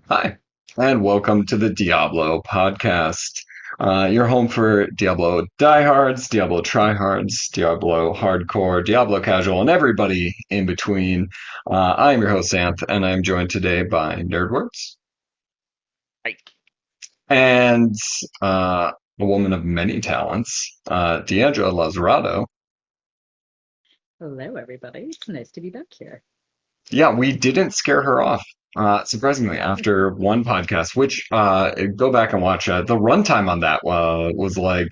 Hi, and welcome to the Diablo podcast. Your home for Diablo diehards, Diablo tryhards, Diablo hardcore, Diablo casual, and everybody in between. I am your host, Santh, and I'm joined today by Nerdworks Right. and a woman of many talents, Diandra Lasrado. Hello, everybody. It's nice to be back here. Yeah, we didn't scare her off. Surprisingly, after one podcast, which go back and watch, the runtime on that was like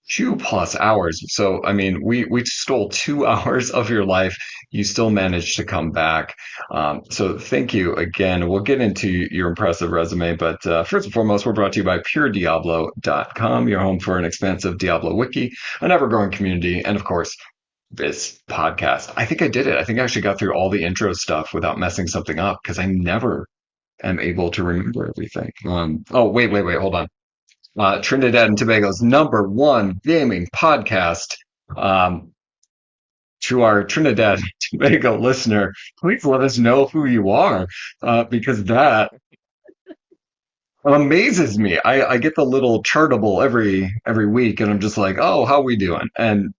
2+ hours. So, I mean, we stole 2 hours of your life. You still managed to come back. So thank you again. We'll get into your impressive resume, but first and foremost, we're brought to you by PureDiablo.com, your home for an expansive Diablo wiki, an ever-growing community, and of course, this podcast. I think I did it. I think I actually got through all the intro stuff without messing something up because I never am able to remember everything. Oh, wait, hold on. Trinidad and Tobago's #1 gaming podcast. Um, to our Trinidad and Tobago listener, please let us know who you are, because that amazes me. I get the little chartable every week, and I'm just like, oh, how we doing? And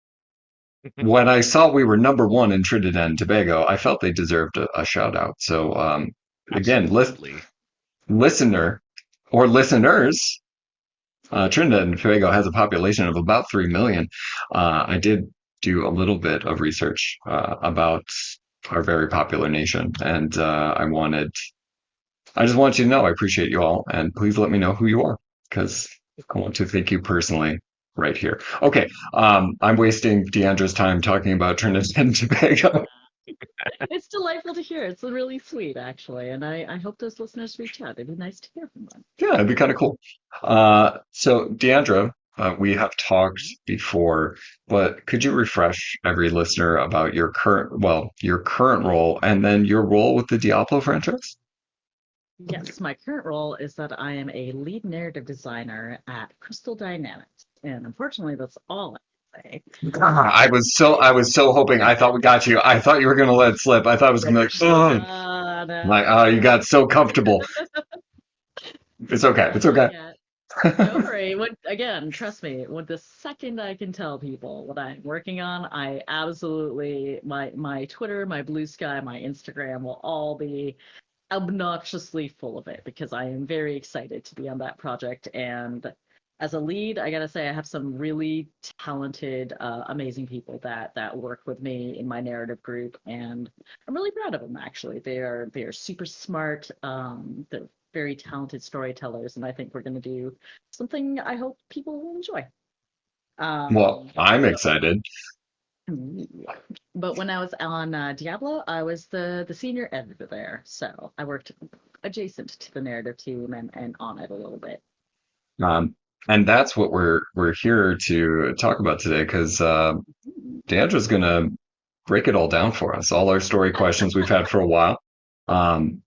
when I saw we were #1 in Trinidad and Tobago, I felt they deserved a shout out. So again, Absolutely. listener or listeners. Trinidad and Tobago has a population of about 3 million. I did do a little bit of research about our very popular nation, and I just want you to know I appreciate you all, and please let me know who you are, because I want to thank you personally right here. Okay, I'm wasting Deandra's time talking about Trinidad and Tobago. It's delightful to hear. It's really sweet, actually. And I hope those listeners reach out. It'd be nice to hear from them. Yeah, it'd be kind of cool. So Deandra, we have talked before, but could you refresh every listener about your current role and then your role with the Diablo franchise? Yes, my current role is that I am a lead narrative designer at Crystal Dynamics. And unfortunately, that's all I can say. I was so hoping. I thought we got you. I thought you were gonna let it slip. I thought it was gonna be like, oh, No, like, oh, you got so comfortable. It's okay. no, It's not okay. yet. Don't worry. Again, trust me, when the second I can tell people what I'm working on, I absolutely my Twitter, my Blue Sky, my Instagram will all be obnoxiously full of it because I am very excited to be on that project. And as a lead, I gotta say I have some really talented, amazing people that work with me in my narrative group, and I'm really proud of them. Actually, they are super smart. They're very talented storytellers, and I think we're gonna do something I hope people will enjoy. Well, Um, I'm but excited. but when I was on Diablo, I was the senior editor there, so I worked adjacent to the narrative team and on it a little bit. Um, and that's what we're here to talk about today, because Deandra's gonna break it all down for us. All our story questions we've had for a while. Um,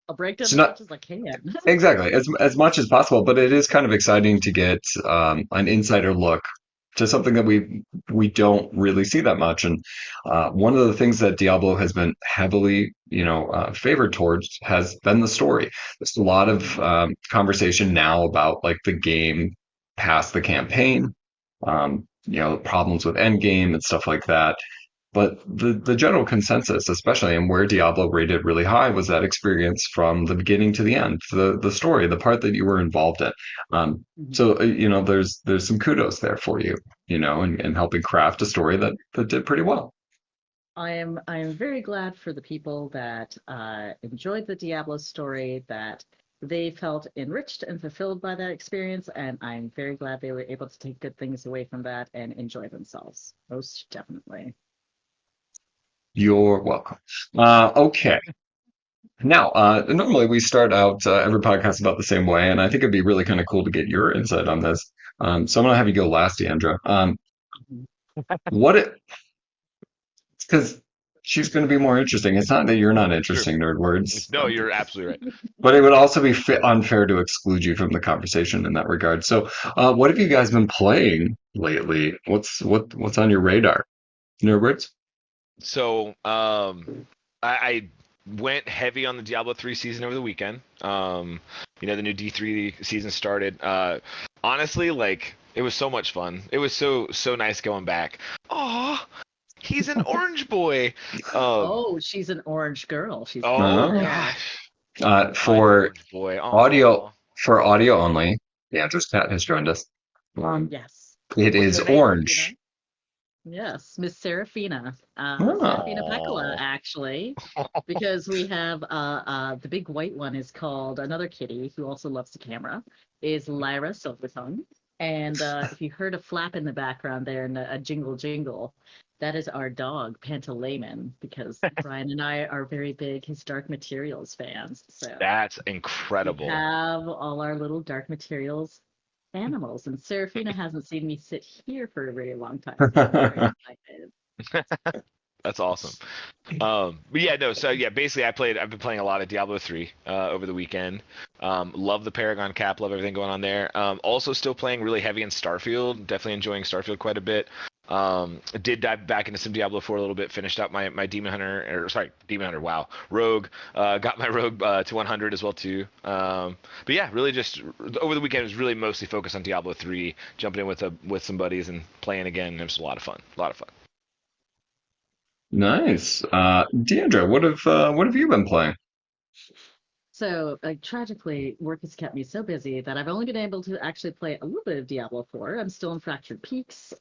I'll break down so as not much as I can. exactly as much as possible, but it is kind of exciting to get an insider look to something that we don't really see that much. And one of the things that Diablo has been heavily, favored towards has been the story. There's a lot of conversation now about like the game past the campaign, problems with endgame and stuff like that. But the general consensus, especially and where Diablo rated really high, was that experience from the beginning to the end, the story, the part that you were involved in. Mhm. So there's some kudos there for you, and helping craft a story that did pretty well. I am very glad for the people that enjoyed the Diablo story, that they felt enriched and fulfilled by that experience, and I'm very glad they were able to take good things away from that and enjoy themselves. Most definitely. You're welcome. Okay. Now, normally we start out every podcast about the same way, and I think it'd be really kind of cool to get your insight on this. So I'm gonna have you go last, Deandra. Mhm. What it because she's going to be more interesting. It's not that you're not Sure. interesting, nerd words, No, you're absolutely right. but it would also be unfair to exclude you from the conversation in that regard. So, what have you guys been playing lately? What's on your radar, nerd words? So, I went heavy on the Diablo 3 season over the weekend. The new D3 season started. Honestly, like it was so much fun. It was so nice going back. Aw, he's an orange boy. Oh, she's an orange girl. She's an Oh orange Oh. girl. gosh, Uh, I'm an for orange boy. audio Aw. for audio only, Diandra's cat has joined us. Yes. It What's is her name? Seraphina. orange. Yes, Miss Seraphina. Ah. Seraphina Pecola, Aw. actually. Because we have the big white one is called another kitty who also loves the camera, is Lyra Silvertongue. And if you heard a flap in the background there and a jingle jingle, that is our dog, Pantaleimon, because Brian and I are very big his Dark Materials fans. So That's we incredible. have all our little Dark Materials animals. And Seraphina hasn't seen me sit here for a very long time, so I'm very excited. That's awesome. But yeah, no. So yeah, basically, I've been playing a lot of Diablo 3 over the weekend. Love the Paragon cap. Love everything going on there. Also, still playing really heavy in Starfield. Definitely enjoying Starfield quite a bit. Did dive back into some Diablo 4 a little bit. Finished up my Demon Hunter, or sorry, Demon Hunter. Wow, Rogue. Got my Rogue to 100 as well too. But yeah, really just over the weekend was really mostly focused on Diablo 3. Jumping in with some buddies and playing again. It was a lot of fun. A lot of fun. Nice. Deandra, what have you been playing? So, tragically, work has kept me so busy that I've only been able to actually play a little bit of Diablo 4. I'm still in Fractured Peaks.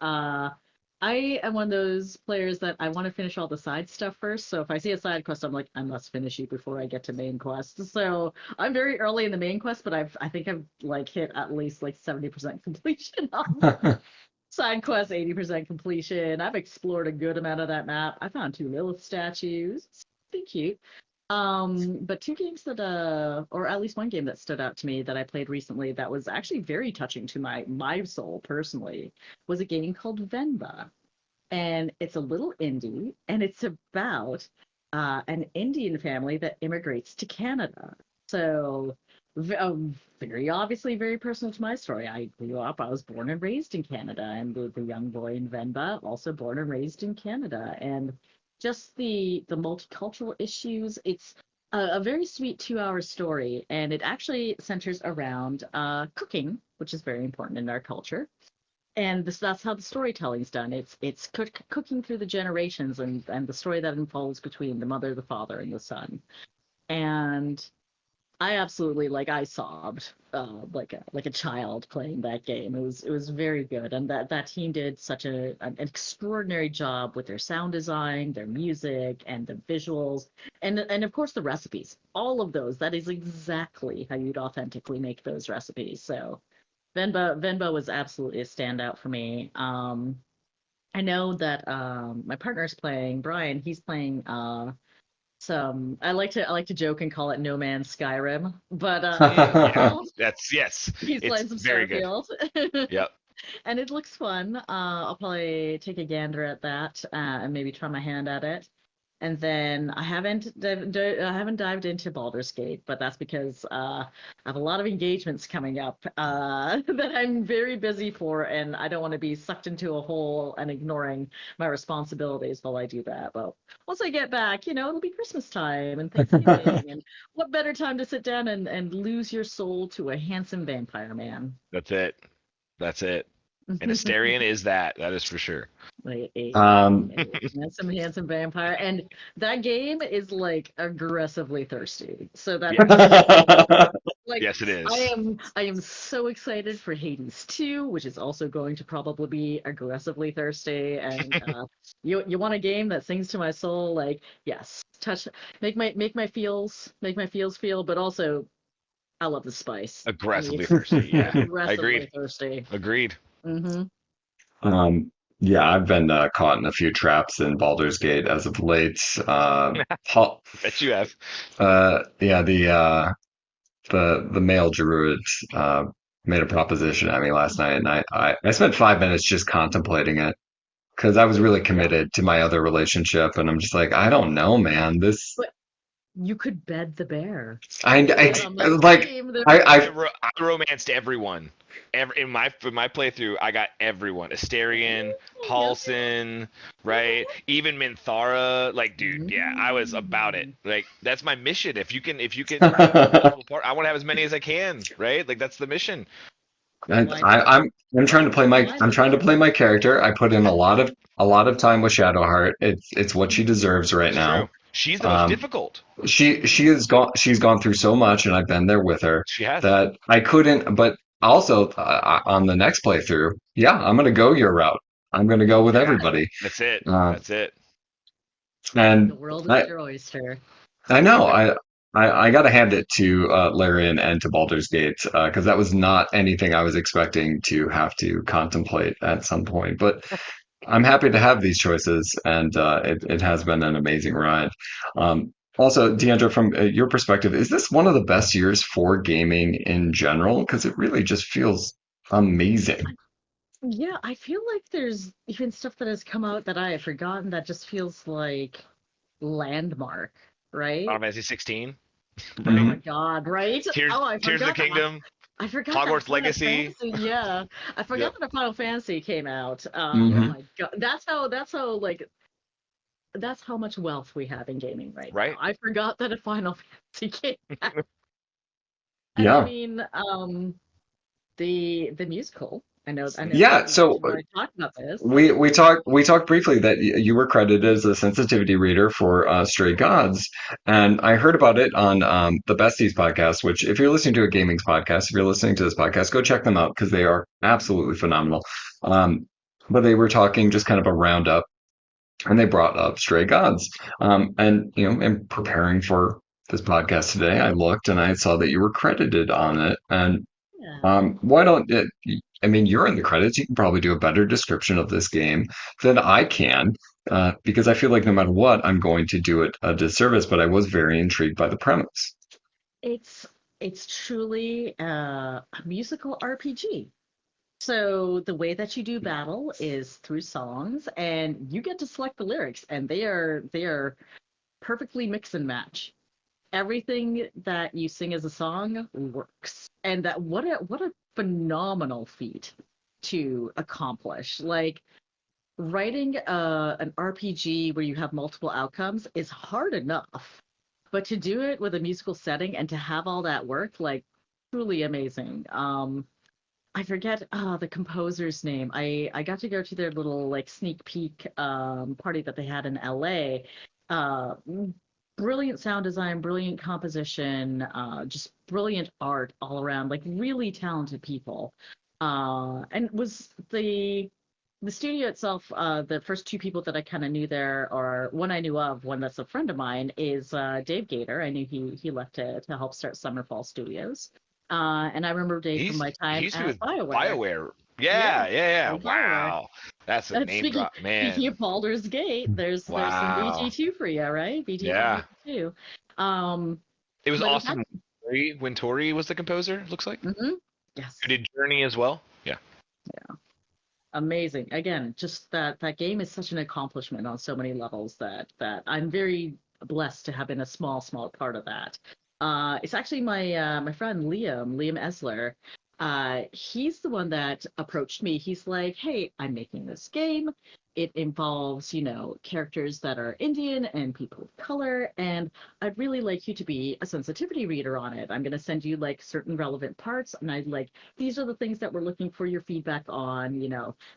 I am one of those players that I want to finish all the side stuff first. So if I see a side quest, I'm like, I must finish it before I get to main quest. So I'm very early in the main quest, but I think I've like hit at least like 70% completion on side quest, 80% completion. I've explored a good amount of that map. I found 2 Lilith statues. It's pretty cute. But 2 games that or at least one game that stood out to me that I played recently that was actually very touching to my soul personally was a game called Venba. And it's a little indie, and it's about an Indian family that immigrates to Canada. So very obviously very personal to my story. I grew up, I was born and raised in Canada, and the young boy in Venba also born and raised in Canada. And just the multicultural issues. It's a very sweet 2 hour story, and it actually centers around cooking, which is very important in our culture. And that's how the storytelling's done. It's cooking through the generations and the story that unfolds between the mother, the father, and the son. And I absolutely I sobbed like a child playing that game. It was very good, and that team did such an extraordinary job with their sound design, their music, and the visuals, and of course the recipes. All of those. That is exactly how you'd authentically make those recipes. So Venba was absolutely a standout for me. I know that my partner's playing Brian. He's playing some I like to joke and call it No Man's Skyrim, but Yeah, Starfield. yes. He's It's playing some very good. Starfield, Yep. and it looks fun. I'll probably take a gander at that and maybe try my hand at it. And then I haven't dived into Baldur's Gate, but that's because I have a lot of engagements coming up that I'm very busy for, and I don't want to be sucked into a hole and ignoring my responsibilities while I do that. But once I get back, it'll be Christmas time and Thanksgiving, and what better time to sit down and lose your soul to a handsome vampire man? That's it. That's it. And Asterion is that. That is for sure. Um, Handsome, handsome vampire, and that game is like aggressively thirsty. So that Yes. like Yes, it I is. am I am so excited for Hades 2, which is also going to probably be aggressively thirsty. And you want a game that sings to my soul, like yes, touch make my feels feel, but also I love the spice. Aggressively It's thirsty. Yeah. I aggressively agreed. thirsty. Agreed. Mm-hmm. yeah, I've been caught in a few traps in Baldur's Gate as of late. Paul, Bet you have. yeah, the male druid uh, made a proposition at me last night, and I spent 5 minutes just contemplating it because I was really Yeah. committed to my other relationship, and I'm just like, I don't know, man. This But you could bed the bear. I, Get on my like team. There I we I go. I romanced everyone. In my playthrough, I got everyone. Asterion, Yes. Halsin, right? Even Minthara. Like, dude, yeah, I was about it. Mm. Like, that's my mission. If you can have multiple part, I want to have as many as I can, right? Like, that's the mission. Why not? I'm trying to play my Why I'm trying to not? play my character. I put in a lot of time with Shadowheart. It's what she deserves right It's now. true. She's the most Um, difficult. she's gone through so much, and I've been there with her She has. that I couldn't. But also on the next playthrough, yeah, I'm gonna go your route. I'm gonna go with Yeah, everybody. that's it. Uh, That's it. The and world is I your oyster. I know I gotta hand it to Larian and to Baldur's Gate because that was not anything I was expecting to have to contemplate at some point. But I'm happy to have these choices, and it has been an amazing ride. Also, Deandra, from your perspective, is this one of the best years for gaming in general? Because it really just feels amazing. Yeah, I feel like there's even stuff that has come out that I have forgotten that just feels like landmark, right? Final Fantasy 16, Oh right? my Hmm. God, right? Tears Oh, I Tears of the forgot that. Kingdom, I forgot that Hogwarts Final Legacy. Fantasy. Yeah, I forgot Yep. that a Final Fantasy came out. Oh Hmm. my God, that's how much wealth we have in gaming right now. Right. I forgot that a Final Fantasy came out. And I Yeah. mean, the musical. I know Yeah. that So you want to talk about this. we talked briefly that you were credited as a sensitivity reader for Stray Gods, and I heard about it on the Besties podcast. Which, if you're listening to a gaming podcast, if you're listening to this podcast, go check them out because they are absolutely phenomenal. Um, but they were talking just kind of a roundup, and they brought up Stray Gods. And in preparing for this podcast today, I looked and I saw that you were credited on it, and Yeah. why don't it, I mean, you're in the credits. You can probably do a better description of this game than I can, because I feel like no matter what, I'm going to do it a disservice. But I was very intrigued by the premise. It's it's truly a musical RPG. So the way that you do battle is through songs, and you get to select the lyrics, and they are perfectly mix and match. Everything that you sing as a song works, and that what a phenomenal feat to accomplish. Like writing an RPG where you have multiple outcomes is hard enough, but to do it with a musical setting and to have all that work, like truly amazing. I forget the composer's name. I got to go to their little like sneak peek party that they had in LA. Uh, Brilliant sound design, brilliant composition, just brilliant art all around. Like really talented people. And was the studio itself, the first two people that I kind of knew there, or one I knew of, one that's a friend of mine, is Dave Gator. I knew he left to help start Summerfall Studios. And I remember Dave from my time He's at with BioWare. BioWare. Yeah, Yeah, yeah, yeah. from BioWare. Wow. That's a And name drop, speaking man. of Baldur's Gate, there's some Wow. BG2 for you, right? BG Yeah. Baldur's 2. Um, It was but it had Austin Wintory was the composer, looks like. Who yes, did Journey as well? Yeah. amazing. Again, just that game is such an accomplishment on so many levels that I'm very blessed to have been a small part of that. It's actually my friend Liam Esler. He's the one that approached me. He's like, "Hey, I'm making this game. It involves, characters that are Indian and people of color, and I'd really like you to be a sensitivity reader on it. I'm going to send you like certain relevant parts, and I'd like these are the things that we're looking for your feedback on.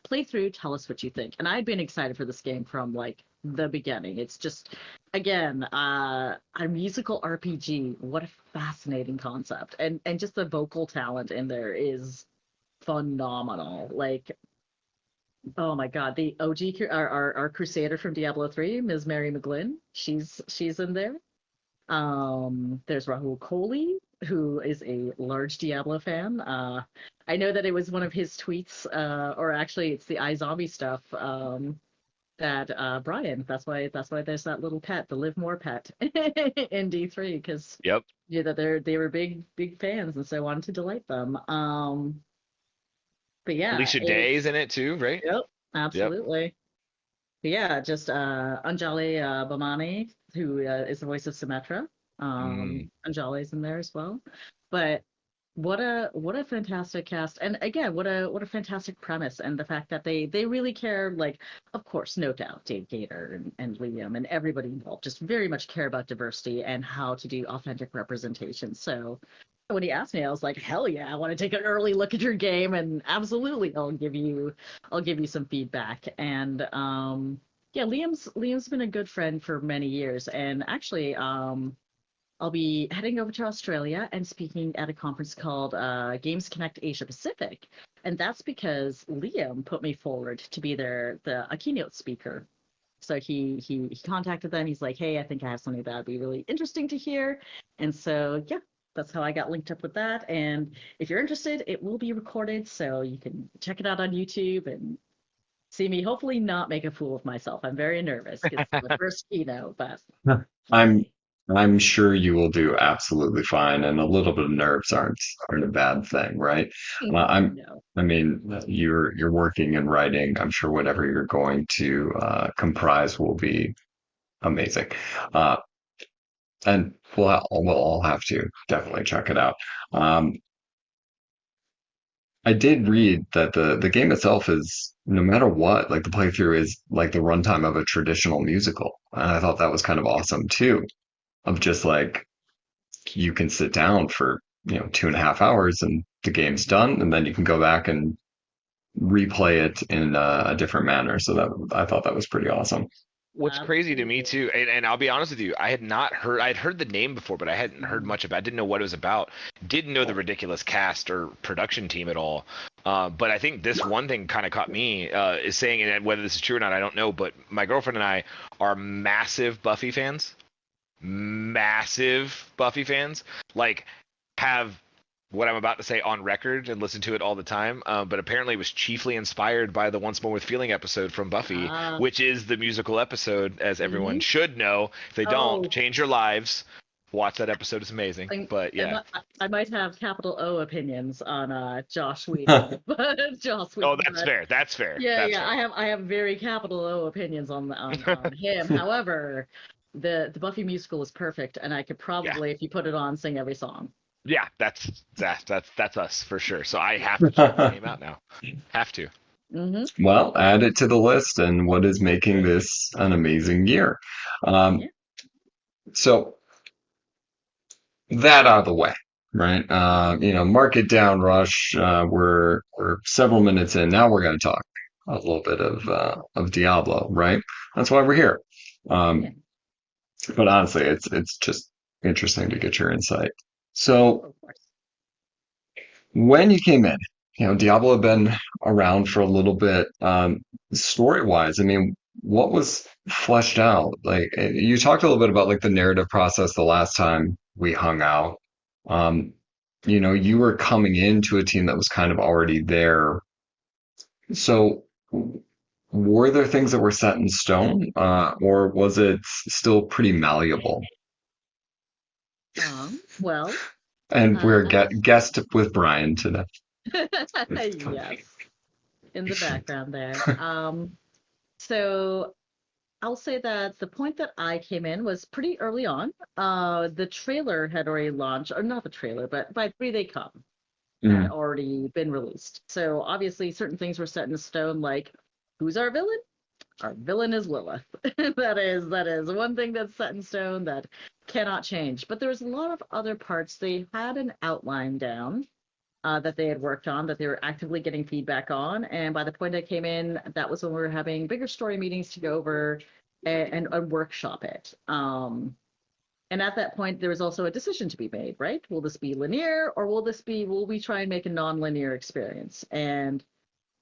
Play through, tell us what you think." And I'd been excited for this game from like the beginning. It's just again a musical RPG. What a fascinating concept, and just the vocal talent in there is phenomenal. Like, oh my God, the OG our Crusader from Diablo 3, Ms. Mary McGlynn, she's in there. There's Rahul Kohli, who is a large Diablo fan. I know that it was one of his tweets, or actually it's the iZombie stuff. That Brian, that's why there's that little pet, the Live More pet in D3, because Yep. that they were big fans, and so I wanted to delight them. But yeah, Alicia Day's in it too, right? yep, Yep. absolutely. But yeah, just Anjali Bhamani, who is the voice of Symmetra. Mm. And Jolly's in there as well. But what a fantastic cast, and again, what a fantastic premise, and the fact that they really care. Like, of course, no doubt, Dave Gator and Liam and everybody involved just very much care about diversity and how to do authentic representation. So when he asked me, I was like, hell yeah, I want to take an early look at your game, and absolutely, I'll give you some feedback. And yeah, Liam's been a good friend for many years, and actually, I'll be heading over to Australia and speaking at a conference called Games Connect Asia Pacific, and that's because Liam put me forward to be a keynote speaker. So he contacted them. He's like, "Hey, I think I have something that would be really interesting to hear," and so yeah, that's how I got linked up with that. And if you're interested, it will be recorded, so you can check it out on YouTube and see me hopefully not make a fool of myself. I'm very nervous. It's the first keynote, but I'm I'm sure you will do absolutely fine, and a little bit of nerves aren't a bad thing, right? no. I mean, you're working and writing. I'm sure whatever you're going to comprise will be amazing. Uh, and we'll all have to definitely check it out. Um, I did read that the game itself is, no matter what, like the playthrough is like the runtime of a traditional musical. And I thought that was kind of awesome too, of just like you can sit down for, 2.5 hours and the game's done, and then you can go back and replay it in a different manner. So that I thought that was pretty awesome. What's crazy to me Absolutely. too, and I'll be honest with you, I had not heard, I'd heard the name before, but I hadn't heard Mhm. much about. I didn't know what it was about. Didn't know the ridiculous cast or production team at all. But I think this one thing kind of caught me, is saying, and whether this is true or not, I don't know. But my girlfriend and I are massive Buffy fans. Like, have what I'm about to say on record and listen to it all the time. But apparently, it was chiefly inspired by the Once More with Feeling episode from Buffy, Ah, which is the musical episode, as everyone mhm. should know. If they don't, Oh, change your lives. Watch that episode; it's amazing. I, But I, yeah. mi- I might have capital O opinions on Josh Whedon, but Joss Oh, Whedon, that's but fair. That's fair. yeah, That's yeah, fair. I have very capital O opinions on him. However, the Buffy musical is perfect, and I could Yeah. probably, if you put it on, sing every song. Yeah. That's us for sure. So I have to check this game out now. Have to. Mm-hmm. Well, add it to the list and what is making this an amazing year. Um, Yeah. so that out of the way, right? Market down rush. We're several minutes in now. We're going to talk a little bit of Diablo, right? That's why we're here. Yeah. Um, but honestly, it's just interesting to get your insight. So Of course. when you came in, Diablo had been around for a little bit. Story wise, I mean, what was fleshed out? Like you talked a little bit about like the narrative process the last time we hung out. Um, you were coming into a team that was kind of already there. So were there things that were set in stone, or was it still pretty malleable? Well, And we're as guest with Brian today. yes, in the background there. So I'll say that the point that I came in was pretty early on. The trailer had already launched, or not the trailer, but by three they come had Mm. already been released. So obviously certain things were set in stone, like who's our villain? Our villain is Lilith. that is one thing that's set in stone that cannot change. But there was a lot of other parts. They had an outline down that they had worked on, that they were actively getting feedback on. And by the point I came in, that was when we were having bigger story meetings to go over and workshop it. And at that point, there was also a decision to be made, right? Will this be linear, or will we try and make a non-linear experience? And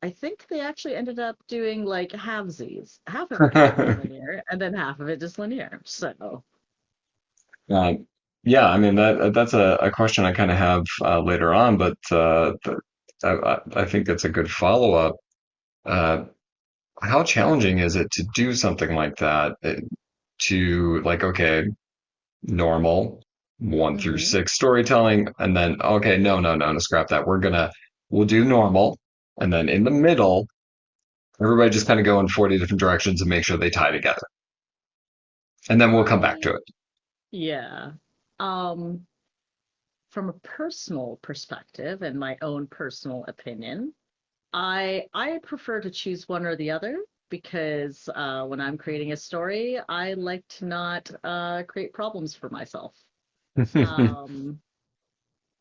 I think they actually ended up doing like halvesies. Half of it was going to be linear, and then half of it just linear. So, Um, yeah, I mean that's a question I kind of have later on, but I think that's a good follow-up. Uh, how challenging is it to do something like that? To like, okay, normal one through mhm. six storytelling, and then okay, no, scrap that. We'll do normal, and then in the middle, everybody just kind of go in 40 different directions and make sure they tie together, and then we'll come back to I it. Yeah. Um, from a personal perspective and my own personal opinion, I prefer to choose one or the other because when I'm creating a story, I like to not create problems for myself. Um,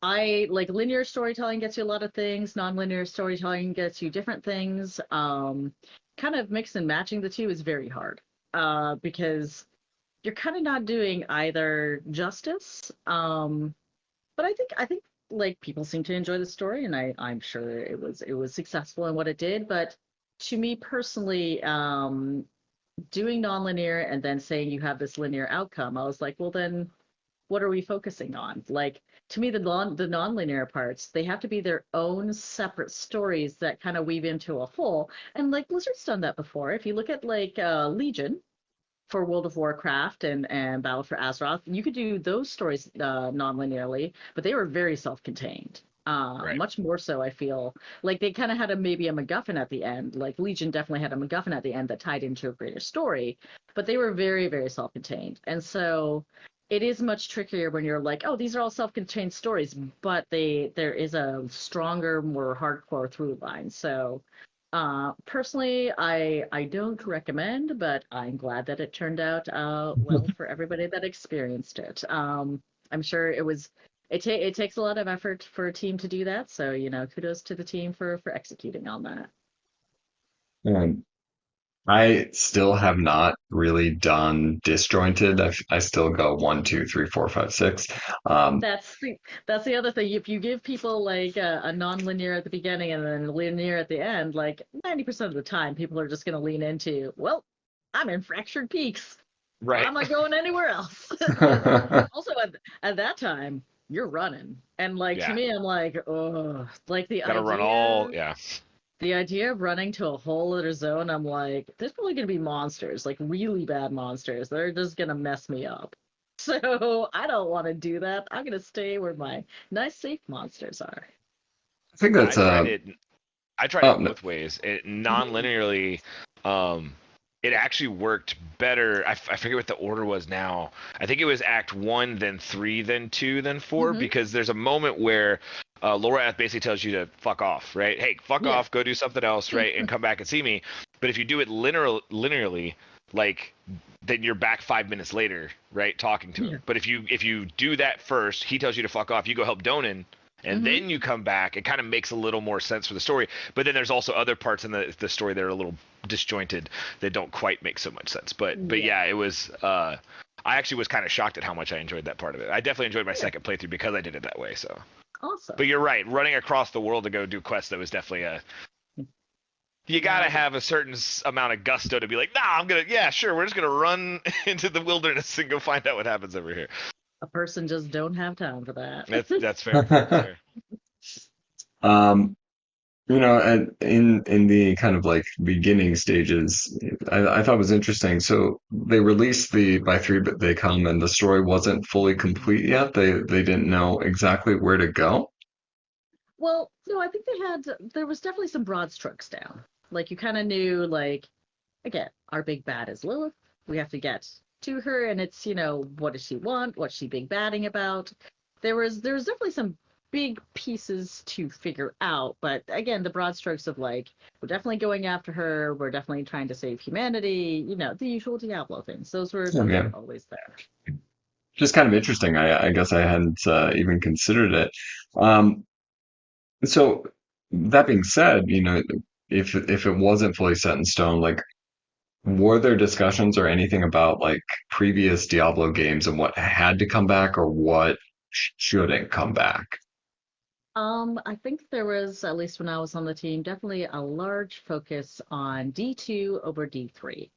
I like linear storytelling gets you a lot of things. Non-linear storytelling gets you different things. Kind of mix and matching the two is very hard because you're kind of not doing either justice. But I think like people seem to enjoy the story, and I'm sure it was successful in what it did. But to me personally, doing nonlinear and then saying you have this linear outcome, I was like, well then what are we focusing on? Like to me, the nonlinear parts, they have to be their own separate stories that kind of weave into a whole. And like Blizzard's done that before. If you look at like Legion for World of Warcraft and Battle for Azeroth, you could do those stories non-linearly, but they were very self-contained. Right. Much more so, I feel like they kind of had maybe a MacGuffin at the end. Like Legion definitely had a MacGuffin at the end that tied into a greater story, but they were very, very self-contained. And so it is much trickier when you're like, oh, these are all self-contained stories, but there is a stronger, more hardcore through line. So personally, I don't recommend, but I'm glad that it turned out well for everybody that experienced it. I'm sure it takes a lot of effort for a team to do that, so kudos to the team for executing on that. Um, I still have not really done disjointed. I still go 1, 2, 3, 4, 5, 6. Um, That's the that's the other thing. If you give people like a non-linear at the beginning and then linear at the end, like 90% of the time, people are just going to lean into, well, I'm in Fractured Peaks. Right. I'm not going anywhere else. Because also at that time, you're running. And like to Yeah. me, I'm like, oh, like Gotta run all. Yeah. the idea of running to a whole other zone, I'm like, there's probably gonna be monsters, like really bad monsters. They're just gonna mess me up. So I don't want to do that. I'm gonna stay where my nice safe monsters are. I think I that's tried it. I tried oh it no. both ways. It Mhm. non-linearly, um, it actually worked better. I forget what the order was now. I think it was Act One, then three, then two, then four, Mhm. because there's a moment where Laura basically tells you to fuck off, right? Hey, fuck Yeah. off, go do something else, right, and come back and see me. But if you do it linearly, like then you're back 5 minutes later, right, talking to Yeah. him. But if you do that first, he tells you to fuck off. You go help Donan, and Mhm. then you come back. It kind of makes a little more sense for the story. But then there's also other parts in the story that are a little disjointed that don't quite make so much sense. But Yeah. yeah, it was. I actually was kind of shocked at how much I enjoyed that part of it. I definitely enjoyed my Yeah. second playthrough because I did it that way. So, but Awesome. you're right. Running across the world to go do quests, that was definitely a. You gotta Now, have a certain amount of gusto to be like, nah, I'm gonna, yeah, sure, we're just gonna run into the wilderness and go find out what happens over here. a person just don't have time for that. That's fair. That's fair. um, and in the kind of like beginning stages, I thought it was interesting. So they released the by 3-bit they come, and the story wasn't fully complete yet. They didn't know exactly where to go. Well, no, I think there was definitely some broad strokes down. Like you kind of knew, like, again, our big bad is Lilith. We have to get to her, and it's, what does she want? What's she big batting about? There was definitely some big pieces to figure out, but again, the broad strokes of like, we're definitely going after her, we're definitely trying to save humanity, the usual Diablo things. Those were those Okay. were always there. Just kind of interesting. I guess I hadn't even considered it. Um, so that being said, if it wasn't fully set in stone, like, were there discussions or anything about like previous Diablo games and what had to come back or what shouldn't come back? I think there was, at least when I was on the team, definitely a large focus on D2 over D3.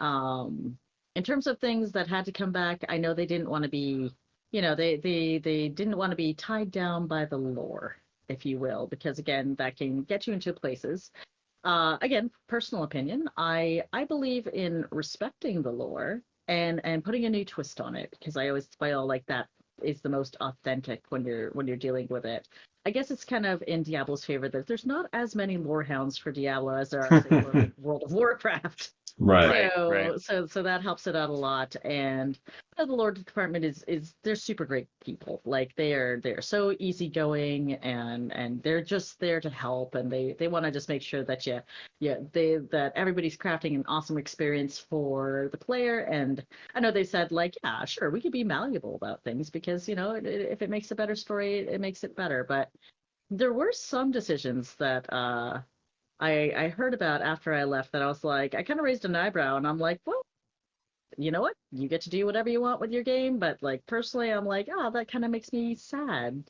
Um, in terms of things that had to come back, I know they didn't want to be, they didn't want to be tied down by the lore, if you will, because again, that can get you into places. Again, personal opinion, I believe in respecting the lore and putting a new twist on it because I always feel like that is the most authentic when you're dealing with it. I guess it's kind of in Diablo's favor that there's not as many lore hounds for Diablo as there are, say, for like World of Warcraft. Right. Right. So that helps it out a lot. And the lore department is they're super great people. Like they're so easygoing and they're just there to help, and they want to just make sure that that everybody's crafting an awesome experience for the player. And I know they said like, yeah, sure, we could be malleable about things because if it makes a better story, it makes it better. But there were some decisions that I heard about after I left that I was like, I kind of raised an eyebrow, and I'm like, well, you know what? You get to do whatever you want with your game, but like personally, I'm like, oh, that kind of makes me sad,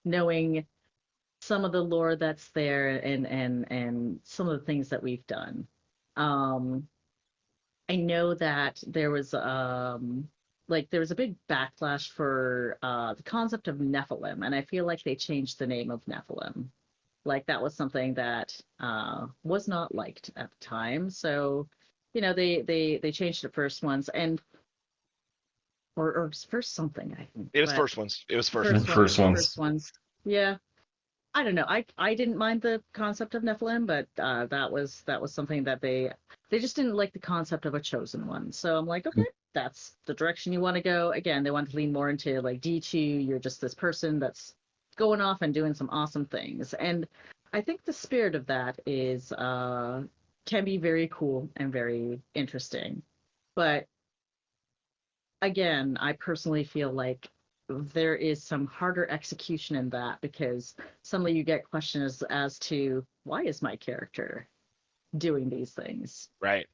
knowing some of the lore that's there and some of the things that we've done. Um, I know that there was a big backlash for the concept of Nephilim, and I feel like they changed the name of Nephilim. Like that was something that was not liked at the time. So, they changed it first once and or first something, I think. It was But first ones. It was first first ones. one First ones. first ones. Yeah. I don't know. I didn't mind the concept of Nephilim, but that was something that they just didn't like the concept of a chosen one. So I'm like, okay, that's the direction you want to go. Again, they want to lean more into like D2, you're just this person that's going off and doing some awesome things. And I think the spirit of that is can be very cool and very interesting. But again, I personally feel like there is some harder execution in that because suddenly you get questions as to why is my character doing these things? Right.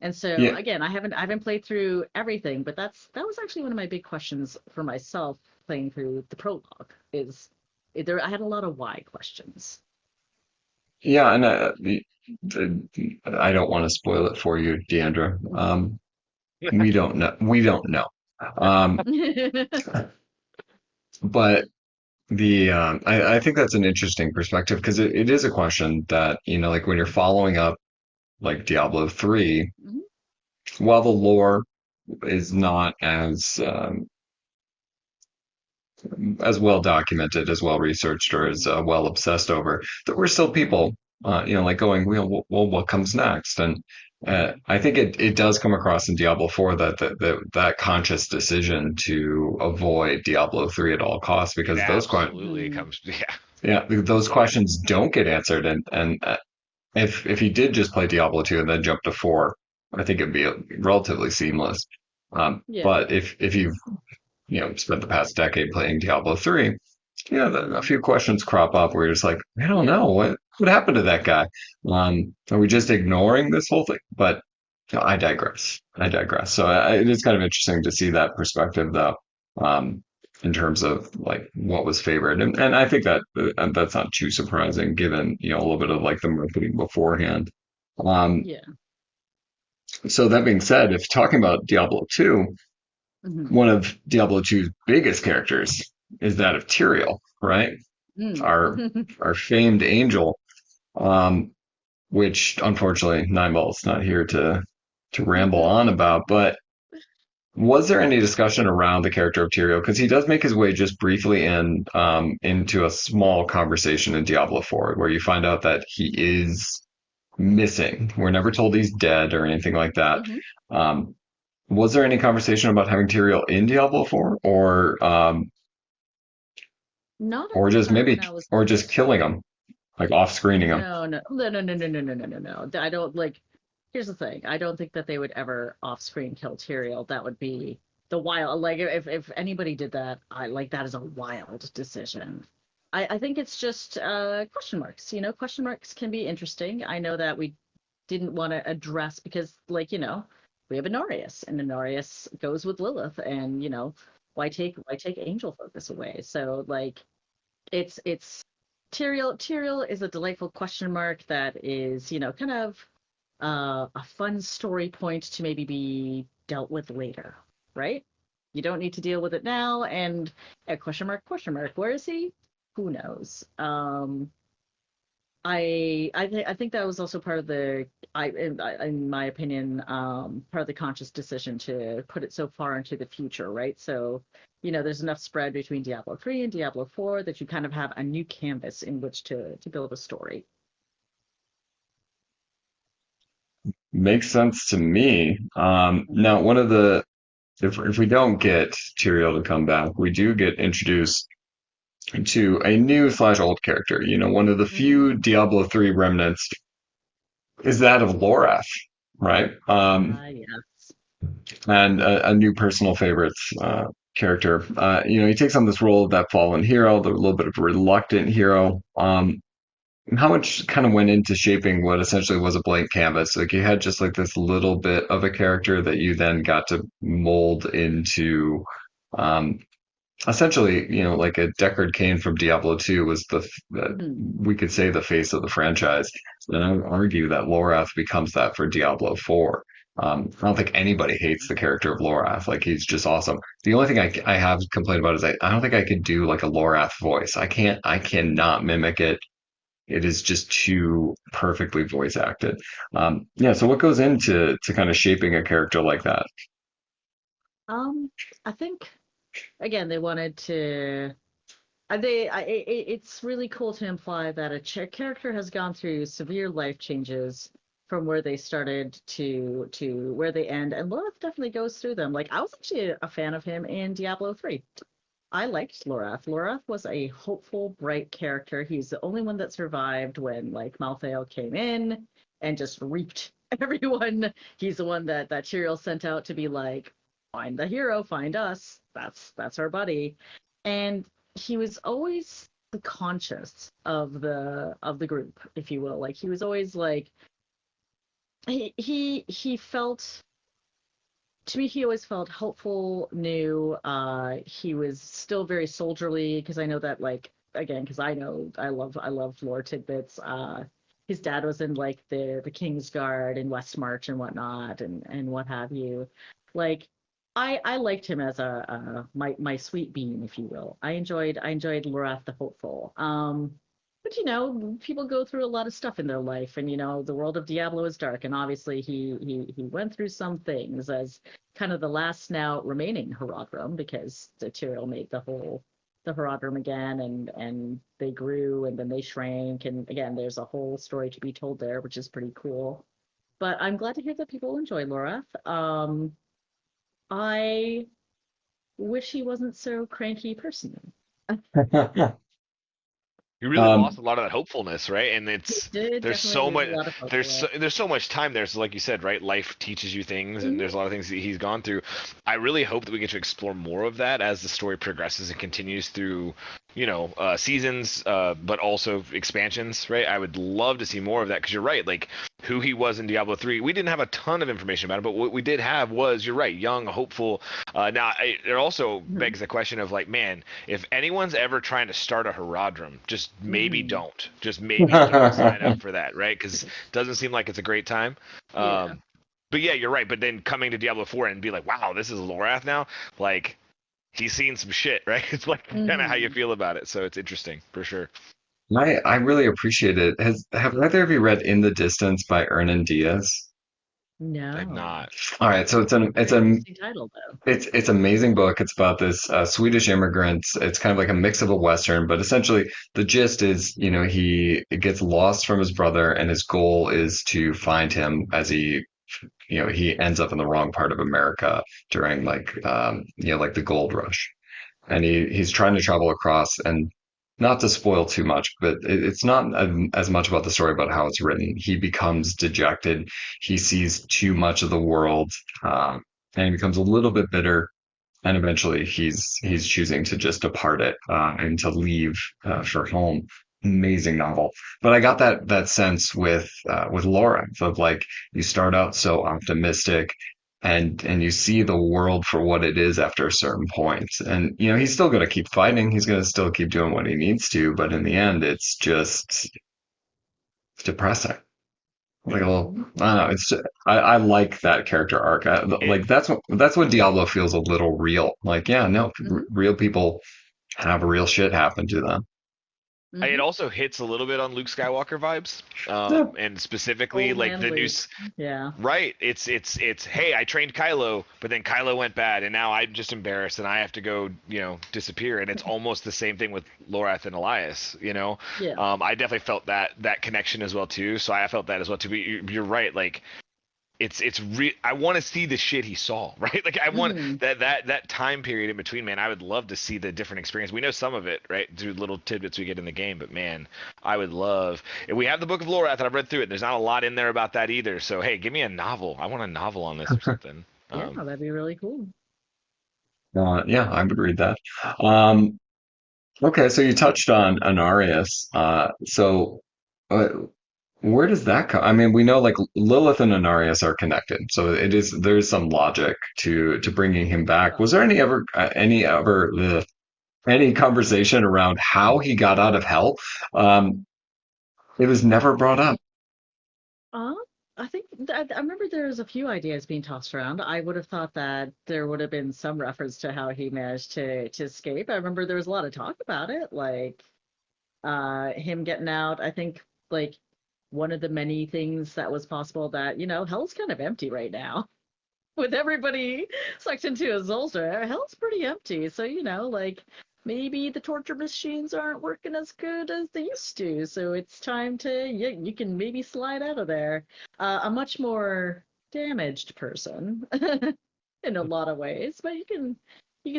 And so Yeah. again, I haven't played through everything, but that was actually one of my big questions for myself playing through the prologue is I had a lot of why questions. Yeah, and I don't want to spoil it for you, Deandra. We don't know. We don't know. Um, but I think that's an interesting perspective because it is a question that, like when you're following up like Diablo 3, Mhm. while the lore is not as well documented, as well researched, or as Mhm. well obsessed over, there were still people, like going, well, what comes next? And I think it does come across in Diablo 4 that conscious decision to avoid Diablo 3 at all costs It because absolutely Mhm. comes. Yeah. those questions don't get answered. And if you did just play Diablo 2 and then jump to 4, I think it'd be relatively seamless. Yeah. But if you've spent the past decade playing Diablo 3, a Mhm. few questions crop up where you're just like, I don't Yeah. know what happened to that guy. Are we just ignoring this whole thing? But I digress. I digress. So it is kind of interesting to see that perspective, though, um, in terms of like what was favored, and I think that that's not too surprising given a little bit of like the marketing beforehand. Um, Yeah. so that being said, if talking about Diablo 2, Mhm. one of Diablo 2's biggest characters is that of Tyrael, right? Mm. Our our famed angel, um, which unfortunately Nineball's not here to ramble on about. But was there any discussion around the character of Tyrael? Because he does make his way just briefly into a small conversation in Diablo 4, where you find out that he is missing. We're never told he's dead or anything like that. Mhm. Um, was there any conversation about having Tyrael in Diablo 4, Not at or the just time maybe, when I was or just killing him, like off screening him? No, no, no, no, no, no, no, no, no, no, no. I don't like. Here's the thing. I don't think that they would ever off-screen kill Tyrael. That would be the wild. Like if anybody did that, I like that is a wild decision. I think it's just question marks. Question marks can be interesting. I know that we didn't want to address because we have Anarius and Anarius goes with Lilith and why take angel focus away? So like it's Tyrael is a delightful question mark that is, kind of a fun story point to maybe be dealt with later, right? You don't need to deal with it now. And a question mark, where is he? Who knows? I think that was also part of in my opinion, part of the conscious decision to put it so far into the future, right? So, there's enough spread between Diablo 3 and Diablo 4 that you kind of have a new canvas in which to build a story. makes sense to me. Now, if we don't get Tyrael to come back, we do get introduced to a new slash old character. One of the Mm-hmm. few Diablo 3 remnants is that of Lorath, right? Yes. And a new personal favorites character. He takes on this role of that fallen hero, the little bit of a reluctant hero. How much kind of went into shaping what essentially was a blank canvas? Like you had just like this little bit of a character that you then got to mold into um, essentially, like a Deckard Cain from Diablo 2 was Mm-hmm. we could say the face of the franchise. And I would argue that Lorath becomes that for Diablo 4. I don't think anybody hates the character of Lorath. Like he's just awesome. The only thing I have complained about is I don't think I could do like a Lorath voice. I cannot mimic it. It is just too perfectly voice acted. Yeah. So what goes into to kind of shaping a character like that? I think again they wanted to. It's really cool to imply that a character has gone through severe life changes from where they started to where they end, and Lorath definitely goes through them. Like I was actually a fan of him in Diablo 3. I liked Lorath. Lorath was a hopeful, bright character. He's the only one that survived when like Malthael came in and just reaped everyone. He's the one that Tyrael sent out to be like, find the hero, find us. That's our buddy. And he was always the conscious of the group, if you will. Like he was always like he felt to me, he always felt hopeful, new. He was still very soldierly because I know that, like, again, because I know I love lore tidbits. His dad was in like the King's Guard in Westmarch and whatnot, and what have you. Like, I liked him as my sweet bean, if you will. I enjoyed Lorath the hopeful. But people go through a lot of stuff in their life, and the world of Diablo is dark, and obviously he went through some things as kind of the last now remaining Herodrum, because the Tyrael made the Herodrum again, and they grew and then they shrank, and again there's a whole story to be told there, which is pretty cool. But I'm glad to hear that people enjoy Lorath. I wish he wasn't so cranky personally. You really Um, lost a lot of that hopefulness, right? And He it's did there's definitely so lose much a lot of there's so much time there. So like you said, right? Life teaches you things, and there's a Mhm. lot of things that he's gone through. I really hope that we get to explore more of that as the story progresses and continues through, seasons, but also expansions, right? I would love to see more of that because you're right. Like who he was in Diablo 3, we didn't have a ton of information about it, but what we did have was, you're right, young, hopeful. It also Mhm. begs the question of like, man, if anyone's ever trying to start a Herodrum, just maybe Mhm. don't. Just maybe don't sign up for that, right? Because it doesn't seem like it's a great time. Yeah. But yeah, you're right. But then coming to Diablo 4 and be like, wow, this is Lorath now, like he's seen some shit, right? It's like kind of how you Mhm. feel about it. So it's interesting for sure. I really appreciate it. Have either of you read In the Distance by Hernan Diaz? I've No. not. All right, so Very interesting title though. it's an amazing book. It's about this Swedish immigrant. It's kind of like a mix of a Western, but essentially the gist is, he gets lost from his brother, and his goal is to find him as he ends up in the wrong part of America during like the gold rush, and he's trying to travel across. And not to spoil too much, but it's not as much about the story about how it's written. He becomes dejected. He sees too much of the world, and he becomes a little bit bitter. And eventually, he's choosing to just depart it and to leave for home. Amazing novel. But I got that sense with Laura of like you start out so optimistic, and you see the world for what it is after a certain point. And he's still going to keep fighting. He's going to still keep doing what he needs to. But in the end, it's just depressing. Like a little, I don't know. I like that character arc. It Like that's what Diablo feels a little real. Like, yeah, no, Mhm. real people have real shit happen to them. it Mhm. also hits a little bit on Luke Skywalker vibes, Yeah. and specifically Old like man the new. Luke. Yeah. Right. It's hey, I trained Kylo, but then Kylo went bad, and now I'm just embarrassed, and I have to go, disappear. And it's almost the same thing with Lorath and Elias. Yeah. I definitely felt that connection as well too. So I felt that as well too. But you're right. Like I want to see the shit he saw, right? Like I want Mhm. that time period in between, man. I would love to see the different experience. We know some of it, right, through little tidbits we get in the game, but man, I would love. And we have the Book of Lorath that I've read through it. There's not a lot in there about that either. So hey, give me a novel. I want a novel on this or something. Yeah, that'd be really cool. Yeah, I would read that. Um, okay, so you touched on Anarius. Uh, where does that come? I mean, we know like Lilith and Anarius are connected, so there's some logic to bringing him back. Was there any conversation around how he got out of hell? Um, it was never brought up. Uh, I think I remember there was a few ideas being tossed around. I would have thought that there would have been some reference to how he managed to escape. I remember there was a lot of talk about it, like him getting out. I think like one of the many things that was possible that, hell's kind of empty right now. With everybody sucked into a Zoltar, hell's pretty empty. So, like maybe the torture machines aren't working as good as they used to. So it's time to, yeah, you can maybe slide out of there. A much more damaged person in a lot of ways, but you can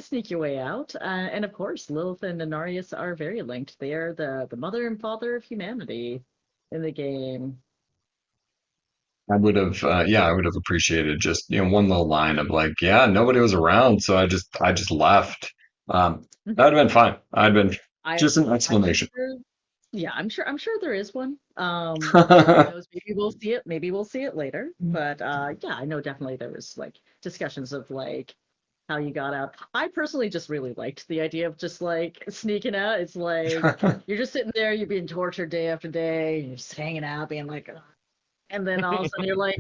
sneak your way out. And of course, Lilith and Anarius are very linked. They are the mother and father of humanity in the game. I would have appreciated just, one little line of like, yeah, nobody was around, so I just left. That'd have been fine. I'd been I just an I'm explanation. sure Yeah, I'm sure there is one. Who knows? Maybe we'll see it. Maybe we'll see it later. But yeah, I know definitely there was like discussions of like how you got out. I personally just really liked the idea of just like sneaking out. It's like you're just sitting there, you're being tortured day after day, you're just hanging out, being like, "Ugh." And then all of a sudden you're like,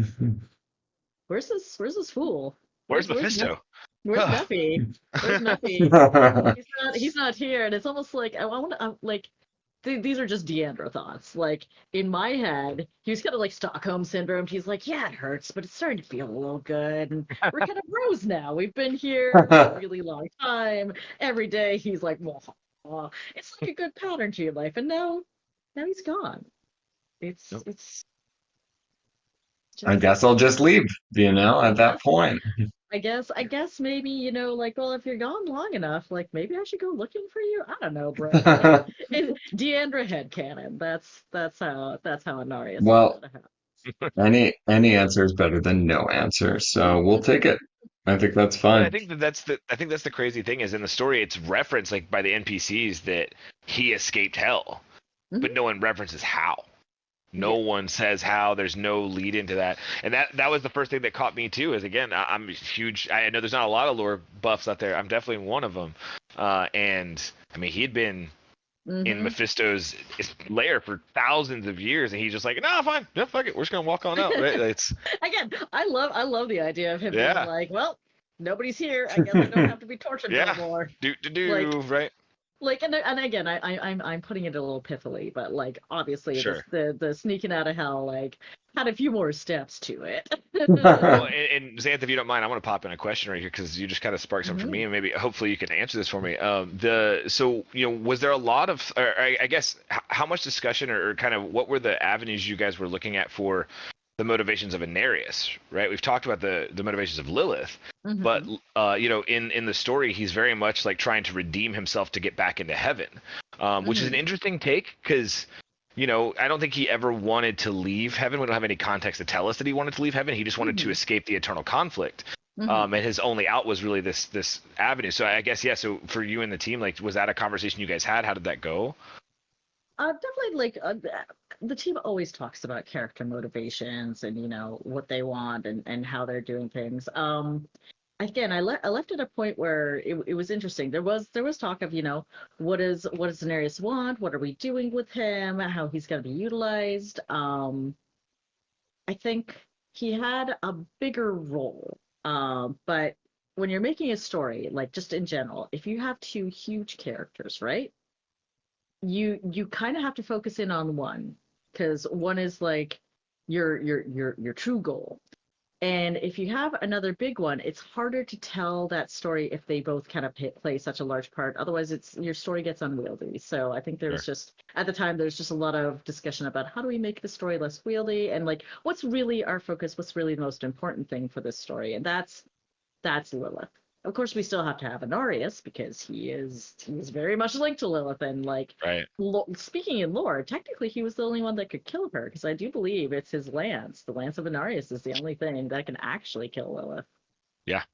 where's this fool? Where's Where's Mephisto? Where's Meppy? Where's Meppy? He's not here. And it's almost like I want to like these are just Diandra thoughts. Like in my head, he was kind of like Stockholm syndrome. He's like, yeah, it hurts, but it's starting to feel a little good. And we're kind of bros now. We've been here for a really long time. Every day he's like, well, it's like a good pattern to your life. And now he's gone. It's Nope. it's I just guess I'll just leave, I at that guess point. I guess maybe, like, well, if you're gone long enough, like maybe I should go looking for you. I don't know, bro. Like Deandra headcanon. That's how Anarius got Well, out of hell. any answer is better than no answer, so we'll take it. I think that's But I fine. think that's the crazy thing is in the story it's referenced like by the NPCs that he escaped hell, but Mhm. no one references how. No Yeah. one says how. There's no lead into that, and that was the first thing that caught me too. Is again, I'm a huge. I know there's not a lot of lore buffs out there. I'm definitely one of them. And I mean, he had been in Hmm. Mephisto's lair for thousands of years, and he's just like, no, fine, yeah, fuck it, we're just gonna walk on out, right? It's Again, I love the idea of him being yeah, like, well, nobody's here. I guess I don't have to be tortured no yeah, more. do Like, right, and again, I'm putting it a little pithily, but like obviously sure. the sneaking out of hell like had a few more steps to it. Well, and Xanth, if you don't mind, I want to pop in a question right here because you just kind of sparked something for me, Mhm. and maybe hopefully you can answer this for me. So was there a lot of, or I guess, how much discussion or kind of what were the avenues you guys were looking at for the motivations of Anarius, right? We've talked about the motivations of Lilith, but Mhm. in the story, he's very much like trying to redeem himself to get back into heaven, which is an Mhm. interesting take because I don't think he ever wanted to leave heaven. We don't have any context to tell us that he wanted to leave heaven. He just wanted to Mhm. escape the eternal conflict. Mhm. And his only out was really this avenue. So I guess yeah. So for you and the team, like, was that a conversation you guys had? How did that go? Definitely like the team always talks about character motivations and what they want and how they're doing things. Again, I left at a point where it was interesting. There was talk of what does Daenerys want? What are we doing with him? How he's going to be utilized? I think he had a bigger role. But when you're making a story, like just in general, if you have two huge characters, right? You kind of have to focus in on one because one is like your true goal, And if you have another big one, it's harder to tell that story if they both kind of play such a large part. Otherwise, it's your story gets unwieldy. So I think there was Sure. just at the time there's just a lot of discussion about how do we make the story less wieldy and like what's really our focus, what's really the most important thing for this story, and that's Lilith. Of course, we still have to have Anarius because he's very much linked to Lilith and like Right. speaking in lore, technically he was the only one that could kill her because I do believe it's his lance. The lance of Anarius is the only thing that can actually kill Lilith. Yeah.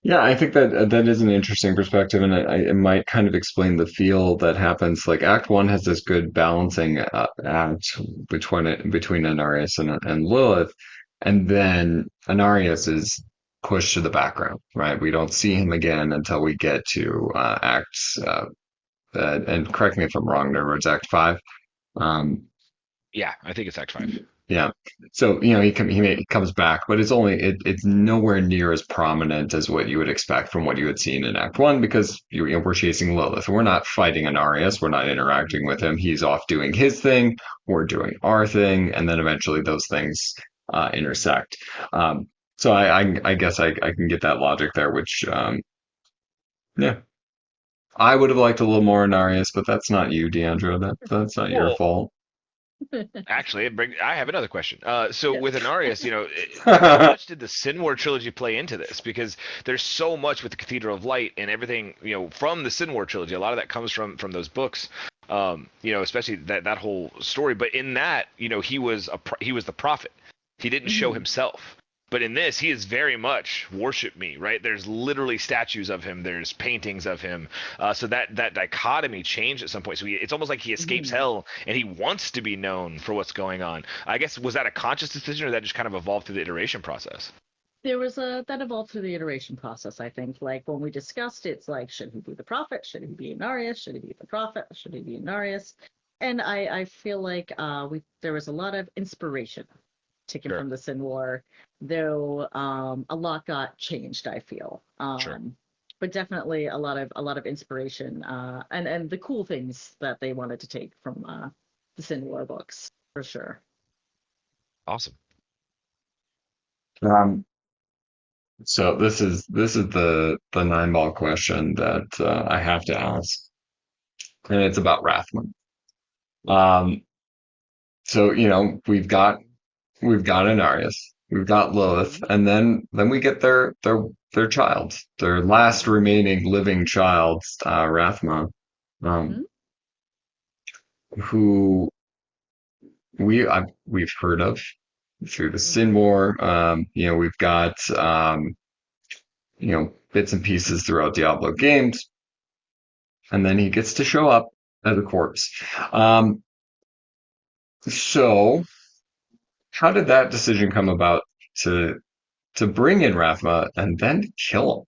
Yeah, I think that that is an interesting perspective, and it might kind of explain the feel that happens. Like Act One has this good balancing act between Anarius and Lilith, and then Anarius is pushed to the background, right? We don't see him again until we get to Acts, and correct me if I'm wrong, there, it's Act Five. Um, Yeah. I think it's Act 5. yeah. So, he comes back, but it's nowhere near as prominent as what you would expect from what you had seen in Act One because we're chasing Lilith. We're not fighting Anarius. We're not interacting with him. He's off doing his thing. We're doing our thing, and then eventually those things intersect. So I guess I can get that logic there, which yeah, I would have liked a little more Anarius, but that's not you, Deandra. That's not your Well, fault. actually, I have another question. So Yeah. with Anarius, how much did the Sin War trilogy play into this? Because there's so much with the Cathedral of Light and everything, from the Sin War trilogy. A lot of that comes from those books. Especially that whole story. But in that, he was the prophet. He didn't show Mhm. himself. But in this, he is very much worship me, right? There's literally statues of him. There's paintings of him. So that dichotomy changed at some point. So it's almost like he escapes Mhm. hell and he wants to be known for what's going on. I guess, was that a conscious decision or that just kind of evolved through the iteration process? There was a that evolved through the iteration process, I think. Like when we discussed it's like, should he be the prophet? Should he be Anarius? Should he be the prophet? Should he be Anarius? And I feel like we there was a lot of inspiration taken Sure, from the Sin War, though a lot got changed, I feel. sure. But definitely a lot of inspiration and the cool things that they wanted to take from the Sin War books, for sure. Awesome. Um, So this is the nine ball question that I have to ask, and it's about Rathma. Um, so we've got Anarius, we've got Lilith, Mhm. and then we get their child, their last remaining living child, Rathma, um, Mhm. who we've heard of through the Sin Mhm. War. We've got bits and pieces throughout Diablo games, and then he gets to show up as a corpse. Um, so how did that decision come about to bring in Rathma and then kill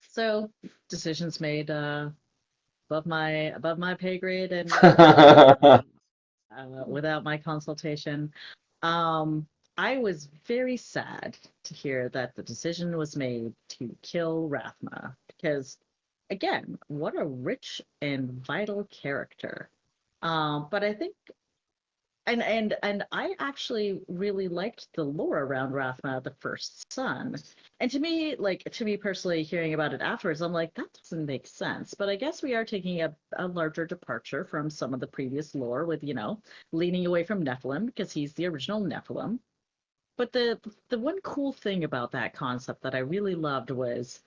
So decisions made above my pay grade and him? without my consultation. Um, I was very sad to hear that the decision was made to kill Rathma because, again, what a rich and vital character. But I think and I actually really liked the lore around Rathma, the first son. And to me personally, hearing about it afterwards, I'm like, that doesn't make sense. But I guess we are taking a larger departure from some of the previous lore with, leaning away from Nephilim because he's the original Nephilim. But the one cool thing about that concept that I really loved was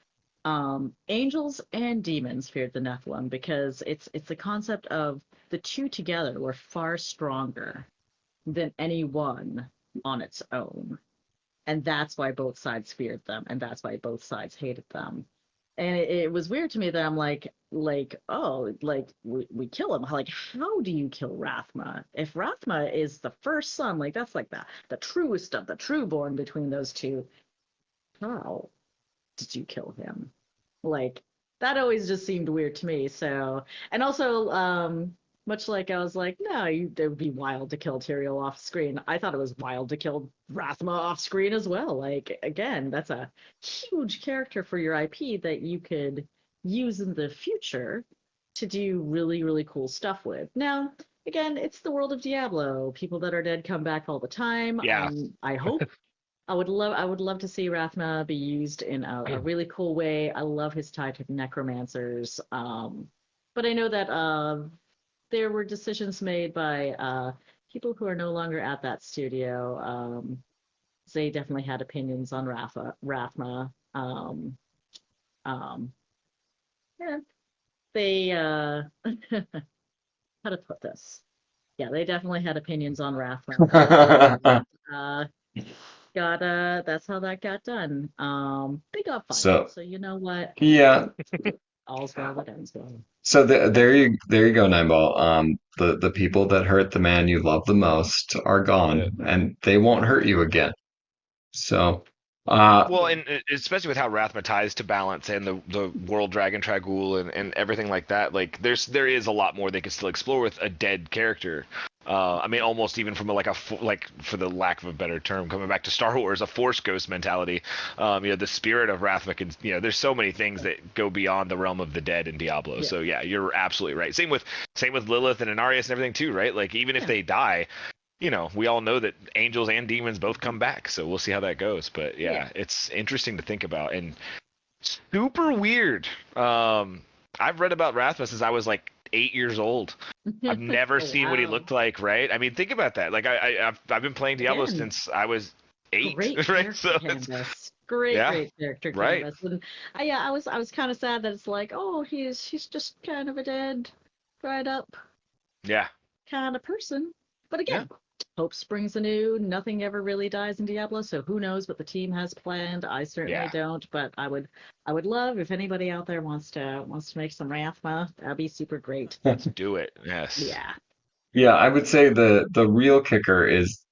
angels and demons feared the Nephilim because it's the concept of the two together were far stronger than any one on its own. And that's why both sides feared them, and that's why both sides hated them. And it was weird to me that I'm oh, we kill him. Like, how do you kill Rathma? If Rathma is the first son, like that's like the truest of the true born between those two. How did you kill him? Like that always just seemed weird to me. So, and also, much like I was like, no, it would be wild to kill Tyrael off screen. I thought it was wild to kill Rathma off screen as well. Like, again, that's a huge character for your IP that you could use in the future to do really, really cool stuff with. Now, again, it's the world of Diablo. People that are dead come back all the time. Yeah. I hope. I would love to see Rathma be used in a really cool way. I love his tie to the necromancers. But I know that there were decisions made by people who are no longer at that studio. They definitely had opinions on Rathma. Um, yeah, they how to put this? Yeah, they definitely had opinions on Rathma. Uh, that's how that got done. They got fired. So So you know what? yeah, All's well that ends well. so there you go, Nineball. The people that hurt the man you love the most are Yeah. gone, and they won't hurt you again. So, uh, Well, Yeah. and especially with how Rathma ties to balance and the World Dragon Trag'Oul and everything like that, like there is a lot more they could still explore with a dead character. I mean, almost even from like for the lack of a better term, coming back to Star Wars, a Force ghost mentality. The spirit of Rathma can, there's so many things that go beyond the realm of the dead in Diablo. Yeah. So yeah, you're absolutely right. Same with Lilith and Anarius and everything too, right? Like even if Yeah. they die, we all know that angels and demons both come back, so we'll see how that goes. But Yeah. yeah, it's interesting to think about and super weird. I've read about Rathma since I was like 8 years old. I've never Oh, seen what he wow. looked like, right? I mean, think about that. Like I've been playing Diablo Again, since I was 8, great right? character So it's canvas. Great, yeah, great character right. canvas. And yeah, I was kind of sad that it's like, oh, he's just kind of a dead, dried up Yeah, kind of person. But yeah, again, hope springs anew. Nothing ever really dies in Diablo, so who knows what the team has planned? I certainly yeah. don't, but I would love if anybody out there wants to make some Rathma. That'd be super great. Let's do it. Yes. Yeah. yeah, I would say the real kicker is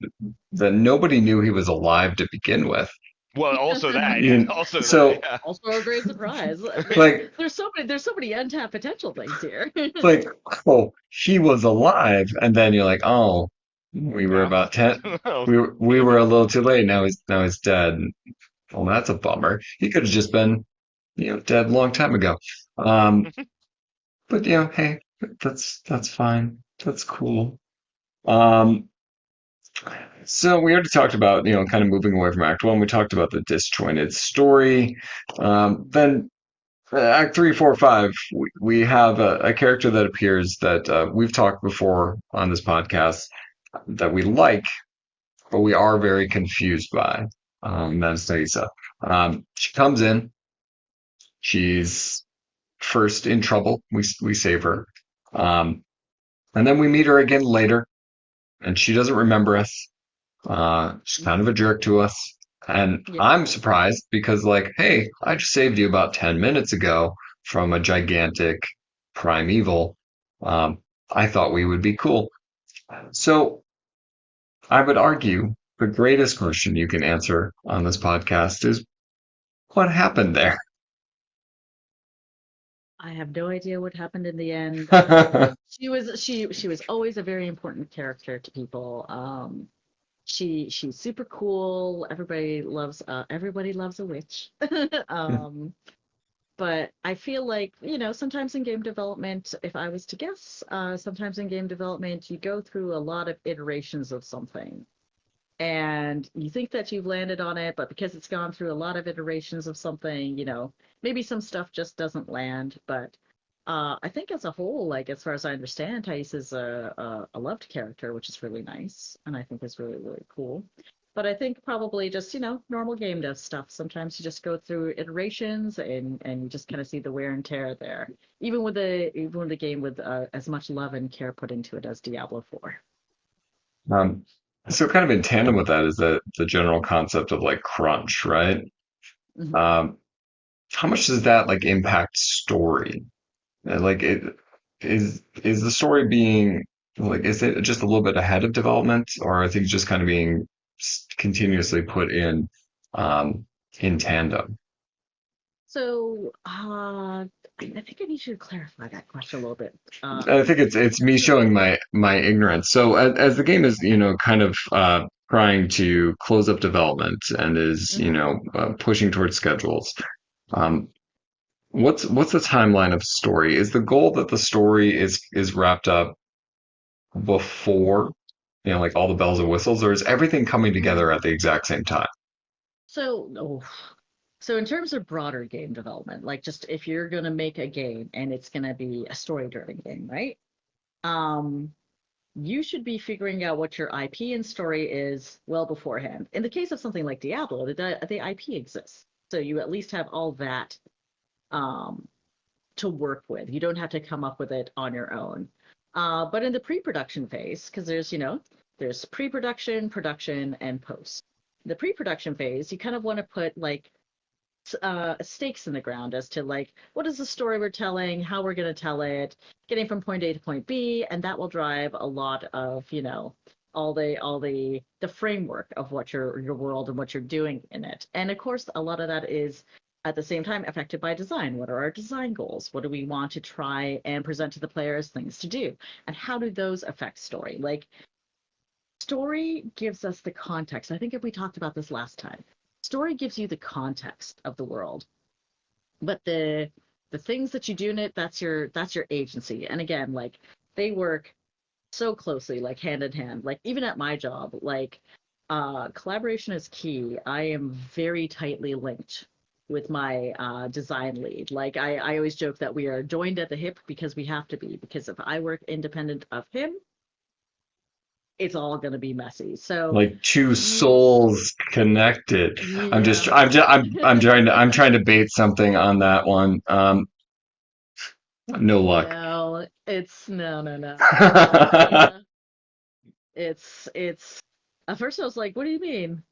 that nobody knew he was alive to begin with. Well, also that. You, Also that. so Yeah. Also a great surprise. like There's so many untapped potential things here. like oh, he was alive, and then you're like, oh, we were Yeah. about 10. Oh. We were a little too late. Now he's dead. Well, that's a bummer. He could have just been, dead a long time ago. Um, but hey, that's fine. That's cool. Um, so we already talked about, kind of moving away from Act One. We talked about the disjointed story. Then Act Three, Four, Five, we have a character that appears that we've talked before on this podcast that we like, but we are very confused by. That's Taissa. She comes in. She's first in trouble. We save her. Um, and then we meet her again later, and she doesn't remember us. She's kind of a jerk to us. And Yeah. I'm surprised because, like, hey, I just saved you about 10 minutes ago from a gigantic primeval. Um, I thought we would be cool. So I would argue the greatest question you can answer on this podcast is what happened there? I have no idea what happened in the end. She was always a very important character to people. She's super cool. Everybody loves a witch. Um, but I feel like, sometimes in game development, if I was to guess, sometimes in game development, you go through a lot of iterations of something. And you think that you've landed on it, but because it's gone through a lot of iterations of something, maybe some stuff just doesn't land. But I think as a whole, like as far as I understand, Thais is a loved character, which is really nice, and I think is really really cool. But I think probably just normal game dev stuff. Sometimes you just go through iterations and you just kind of see the wear and tear there, even with the game with as much love and care put into it as Diablo 4. Um, so kind of in tandem with that is the general concept of like crunch, right? Mhm. Um, how much does that like impact story? Like is the story being like is it just a little bit ahead of development, or are things just kind of being continuously put in tandem? So, I think I need you to clarify that question a little bit. I think it's me showing my ignorance. So as the game is kind of trying to close up development and is Mhm. pushing towards schedules. Um, what's the timeline of story? Is the goal that the story is wrapped up before, like all the bells and whistles, or is everything coming together at the exact same time? So, so in terms of broader game development, like just if you're gonna make a game and it's gonna be a story-driven game, right? Um, you should be figuring out what your IP and story is well beforehand. In the case of something like Diablo, the IP exists, so you at least have all that um, to work with. You don't have to come up with it on your own. But in the pre-production phase, because there's pre-production, production, and post. The pre-production phase, you kind of want to put like stakes in the ground as to like what is the story we're telling, how we're going to tell it, getting from point A to point B, and that will drive a lot of all the framework of what your world and what you're doing in it. And of course, a lot of that is at the same time affected by design. What are our design goals? What do we want to try and present to the players things to do? And how do those affect story? Like story gives us the context. I think if we talked about this last time, story gives you the context of the world, but the things that you do in it, that's your agency. And again, like they work so closely, like hand in hand. Like even at my job, like collaboration is key. I am very tightly linked with my design lead. Like I always joke that we are joined at the hip because we have to be. Because if I work independent of him, it's all going to be messy. So Like two you, souls connected. yeah. I'm trying to bait something on that one. No luck. No, it's no. It's at first I was like, what do you mean?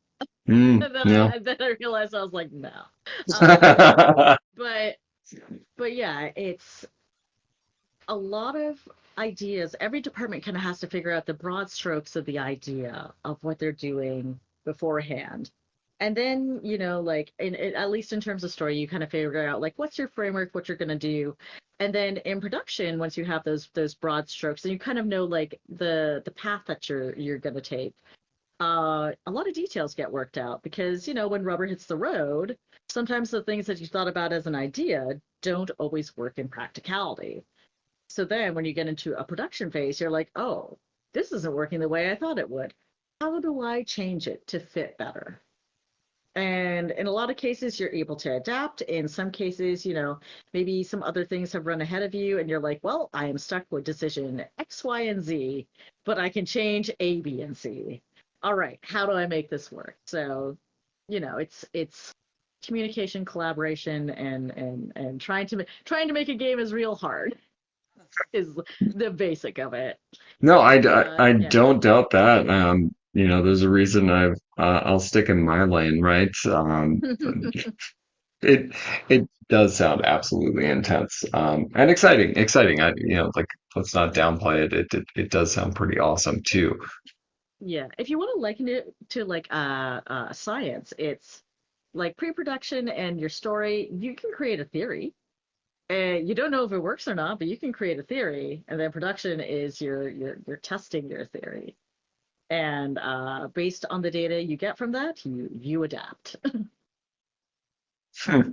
And then No. I realized I was like, no. Um, but but yeah, it's a lot of ideas. Every department kind of has to figure out the broad strokes of the idea of what they're doing beforehand. And then, like at least in terms of story, you kind of figure out like what's your framework, what you're going to do. And then in production, once you have those broad strokes, and you kind of know like the path that you're going to take, a lot of details get worked out because, when rubber hits the road, sometimes the things that you thought about as an idea don't always work in practicality. So then when you get into a production phase, you're like, oh, this isn't working the way I thought it would. How do I change it to fit better? And in a lot of cases, you're able to adapt. In some cases, maybe some other things have run ahead of you, and you're like, well, I am stuck with decision X, Y, and Z, but I can change A, B, and C. All right, how do I make this work? So, it's communication, collaboration, and trying to make a game is real hard is the basic of it. No, But I yeah. don't doubt that. There's a reason I'll stick in my lane, right? It it does sound absolutely intense, and exciting. Like let's not downplay it. It does sound pretty awesome too. Yeah, if you want to liken it to like science, it's like pre-production and your story. You can create a theory, and you don't know if it works or not, but you can create a theory, and then production is you're testing your theory, and based on the data you get from that, you adapt. Hmm,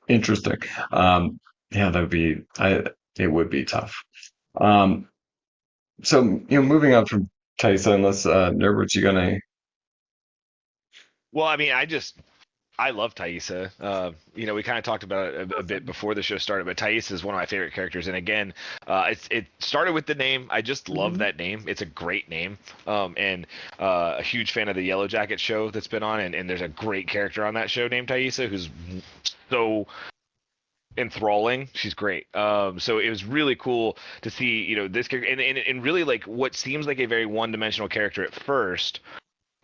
interesting. Yeah, it would be tough. Um, so moving on from Taissa, unless Nerbert's you gonna. Well, I mean, I love Taissa. We kind of talked about it a bit Awesome. before the show started, but Taissa is one of my favorite characters. And again, it started with the name. I just love Hmm. that name. It's a great name. And a huge fan of the Yellow Jacket show that's been on, and there's a great character on that show named Taissa who's so enthralling. She's great. So it was really cool to see, this character, and really like what seems like a very one-dimensional character at first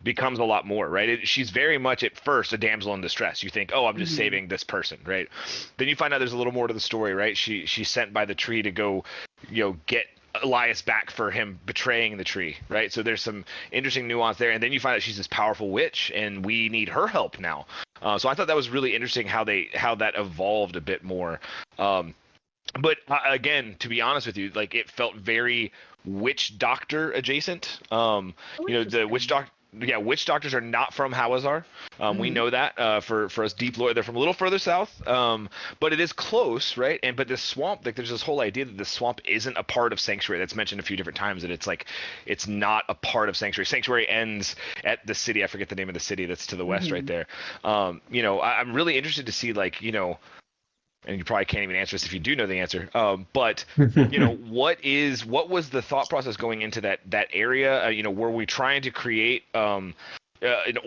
becomes a lot more, right? She's very much at first a damsel in distress. You think, oh, I'm just Hmm. saving this person, right? Then you find out there's a little more to the story, right? She's sent by the tree to go, get Elias back for him betraying the tree, right? So there's some interesting nuance there, and then you find out she's this powerful witch, and we need her help now. So I thought that was really interesting how that evolved a bit more. But again, to be honest with you, like it felt very witch doctor adjacent. Oh, The witch interesting. doctor. witch doctors are not from Hawazar. We Mhm. know that for us deep lore, they're from a little further south, but it is close, right? And but this swamp, like there's this whole idea that this swamp isn't a part of Sanctuary. That's mentioned a few different times. That it's like it's not a part of Sanctuary. Sanctuary ends at the city. I forget the name of the city that's to the west, right Mhm. there. I'm really interested to see like and you probably can't even answer this if you do know the answer. But what was the thought process going into that area? Were we trying to create an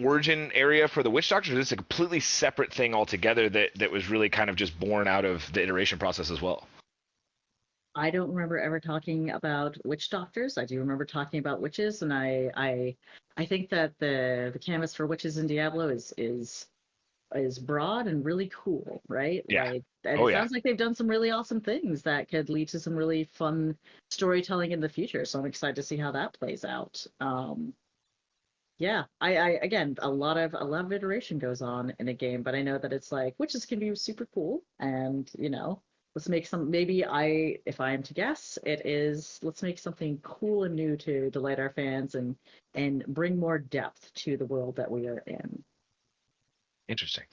origin area for the witch doctors? Or is this a completely separate thing altogether that was really kind of just born out of the iteration process as well? I don't remember ever talking about witch doctors. I do remember talking about witches, and I think that the canvas for witches in Diablo is broad and really cool, right? Yeah. Like, and Oh it yeah. sounds like they've done some really awesome things that could lead to some really fun storytelling in the future. So I'm excited to see how that plays out. Yeah, I again, a lot of iteration goes on in a game, but I know that it's like witches can be super cool, and let's make some. Maybe if I am to guess, it is let's make something cool and new to delight our fans and bring more depth to the world that we are in. Interesting.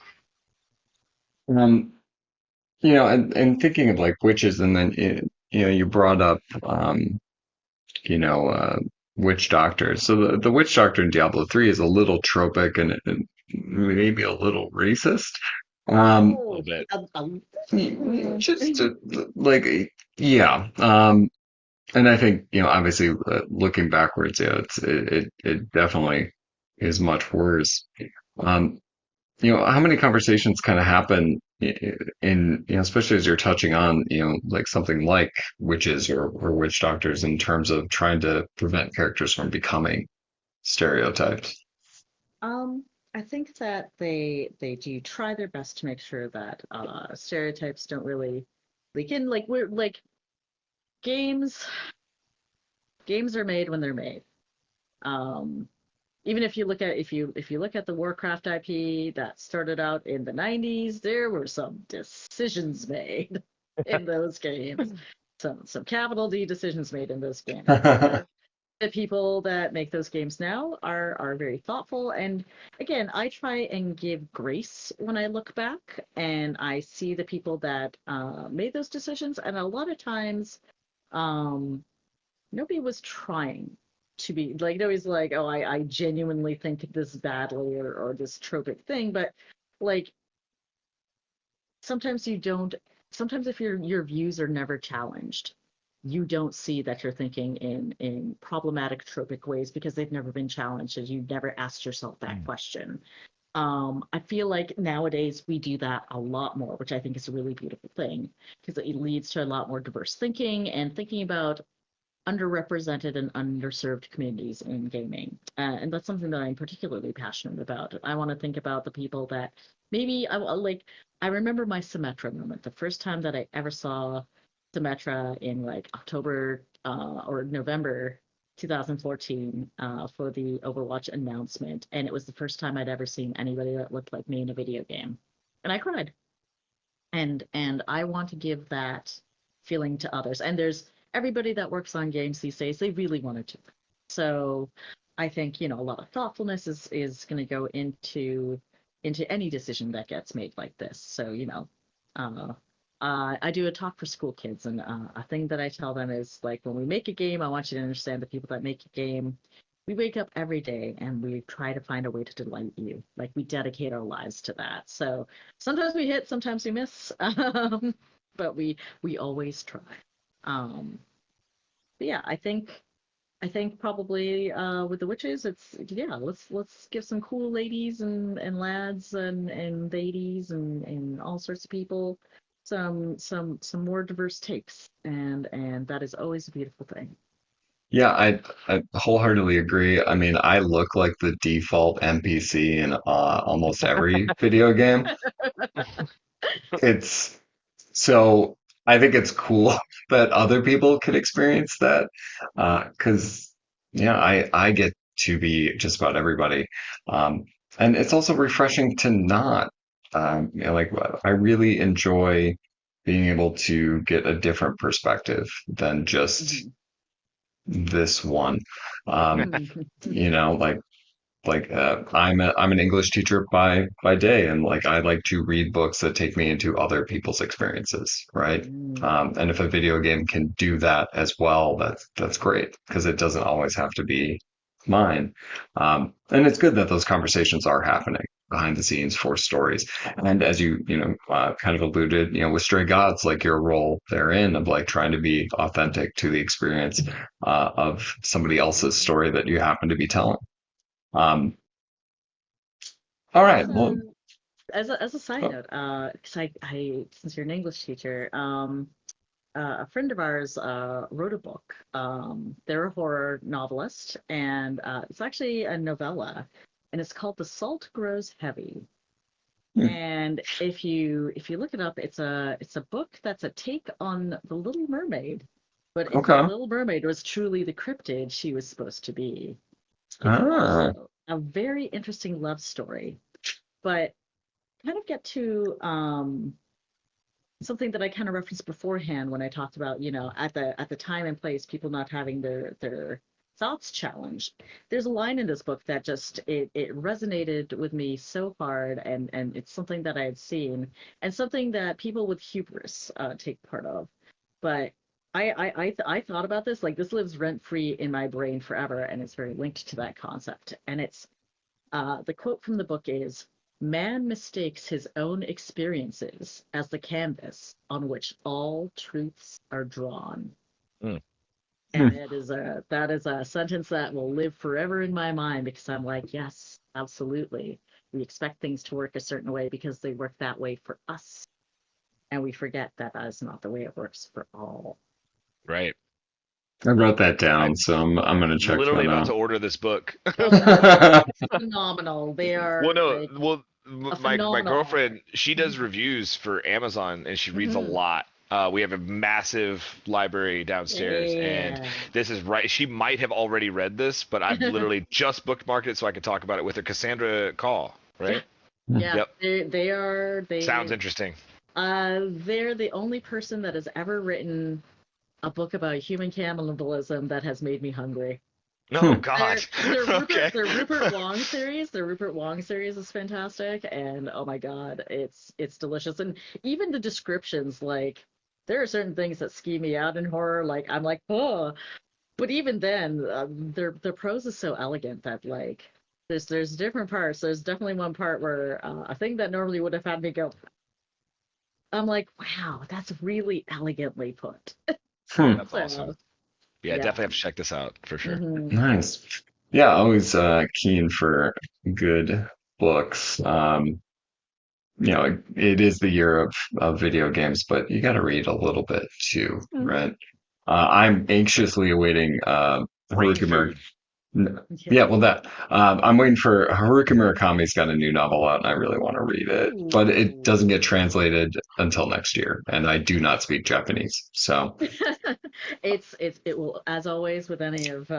Um, and thinking of like witches, and then you brought up you know, witch doctors. So the witch doctor in Diablo 3 is a little tropic and maybe a little racist. Um, A little Oh, bit. just like, yeah. And I think, obviously looking backwards, yeah, it definitely is much worse. Um, how many conversations kind of happen in, especially as you're touching on, like something like witches or witch doctors in terms of trying to prevent characters from becoming stereotyped? Um, I think that they do try their best to make sure that stereotypes don't really leak in. Like we're like games games are made when they're made. Um, Even if you look at the Warcraft IP that started out in the 90s, there were some decisions made in those games. Some capital D decisions made in those games. The people that make those games now are very thoughtful, and again, I try and give grace when I look back and I see the people that made those decisions, and a lot of times um, nobody was trying to be like nobody's like, oh, I genuinely think this badly or this tropic thing, but like sometimes you don't sometimes if your views are never challenged, you don't see that you're thinking in problematic tropic ways because they've never been challenged and you never asked yourself that question. I feel like nowadays we do that a lot more, which I think is a really beautiful thing because it leads to a lot more diverse thinking and thinking about underrepresented and underserved communities in gaming. And that's something that I'm particularly passionate about. I want to think about the people that maybe like. I remember my Symmetra moment, the first time that I ever saw Symmetra in like October or November 2014 for the Overwatch announcement. And it was the first time I'd ever seen anybody that looked like me in a video game. And I cried, and I want to give that feeling to others. And there's everybody that works on games these days, they really want to. So I think, a lot of thoughtfulness is going to go into any decision that gets made like this. So, uh, I do a talk for school kids, and a thing that I tell them is like, when we make a game, I want you to understand the people that make a game. We wake up every day and we try to find a way to delight you. Like we dedicate our lives to that. So sometimes we hit, sometimes we miss, but we always try. Um, but yeah, I think probably with the witches, it's yeah, let's give some cool ladies and lads and ladies and all sorts of people some more diverse takes, and that is always a beautiful thing. Yeah, I wholeheartedly agree. I mean, I look like the default NPC in almost every video game. It's so I think it's cool that other people can experience that. 'Cause yeah, I get to be just about everybody. Um, and it's also refreshing to not. Like I really enjoy being able to get a different perspective than just Mhm. this one. Um, like Like I'm an English teacher by day, and like I like to read books that take me into other people's experiences, right? And if a video game can do that as well, that's great because it doesn't always have to be mine. And it's good that those conversations are happening behind the scenes for stories. And as kind of alluded, with Stray Gods, like your role therein of like trying to be authentic to the experience of somebody else's story that you happen to be telling. Um, all As right. a Well, as a side note, because I since you're an English teacher, a friend of ours wrote a book. They're a horror novelist, and it's actually a novella, and it's called The Salt Grows Heavy. And if you look it up, it's a book that's a take on The Little Mermaid. But if The okay. Little Mermaid was truly the cryptid she was supposed to be, it's Ah, also a very interesting love story. But kind of get to something that I kind of referenced beforehand when I talked about, at the time and place, people not having their thoughts challenged. There's a line in this book that just it resonated with me so hard, and it's something that I had seen and something that people with hubris take part of. But I thought about this, like, this lives rent free in my brain forever, and it's very linked to that concept. And it's the quote from the book is, "Man mistakes his own experiences as the canvas on which all truths are drawn." Mm. hmm. And that is a sentence that will live forever in my mind because I'm like, yes, absolutely. We expect things to work a certain way because they work that way for us, and we forget that that is not the way it works for all. Right. I wrote that down, I'm so I'm gonna check literally that about out. to order this book. Oh my God, they're phenomenal. They Well, are no, like well, a my phenomenal girlfriend, author. she does reviews for Amazon and she reads a Mhm. lot. We have a massive library downstairs, and Yeah. this is right. She might have already read this, but I've literally just bookmarked it so I can talk about it with her. Cassandra Call, Yeah. right? Yeah. Yep. They are Sounds they interesting. they're the only person that has ever written a book about human cannibalism that has made me hungry. Oh Hmm. God. Okay. Their Rupert Wong series. Their Rupert Wong series is fantastic, and oh my God, it's delicious. And even the descriptions, like, there are certain things that ski me out in horror. Like, I'm like, oh, but even then, their prose is so elegant that, like, there's different parts. There's definitely one part where a thing that normally would have had me go, I'm like, wow, that's really elegantly put. Hmm. That's awesome. So Yeah, yeah. definitely have to check this out for sure. Nice. Yeah, always keen for good books. It is the year of video games, but you got to read a little bit too, Mhm. right? I'm anxiously awaiting Brain Haruki food. Yeah. Yeah, well, that I'm waiting for Haruki Murakami's got a new novel out, and I really want to read it, but it Ooh. doesn't get translated until next year, and I do not speak Japanese, so It will, as always with any of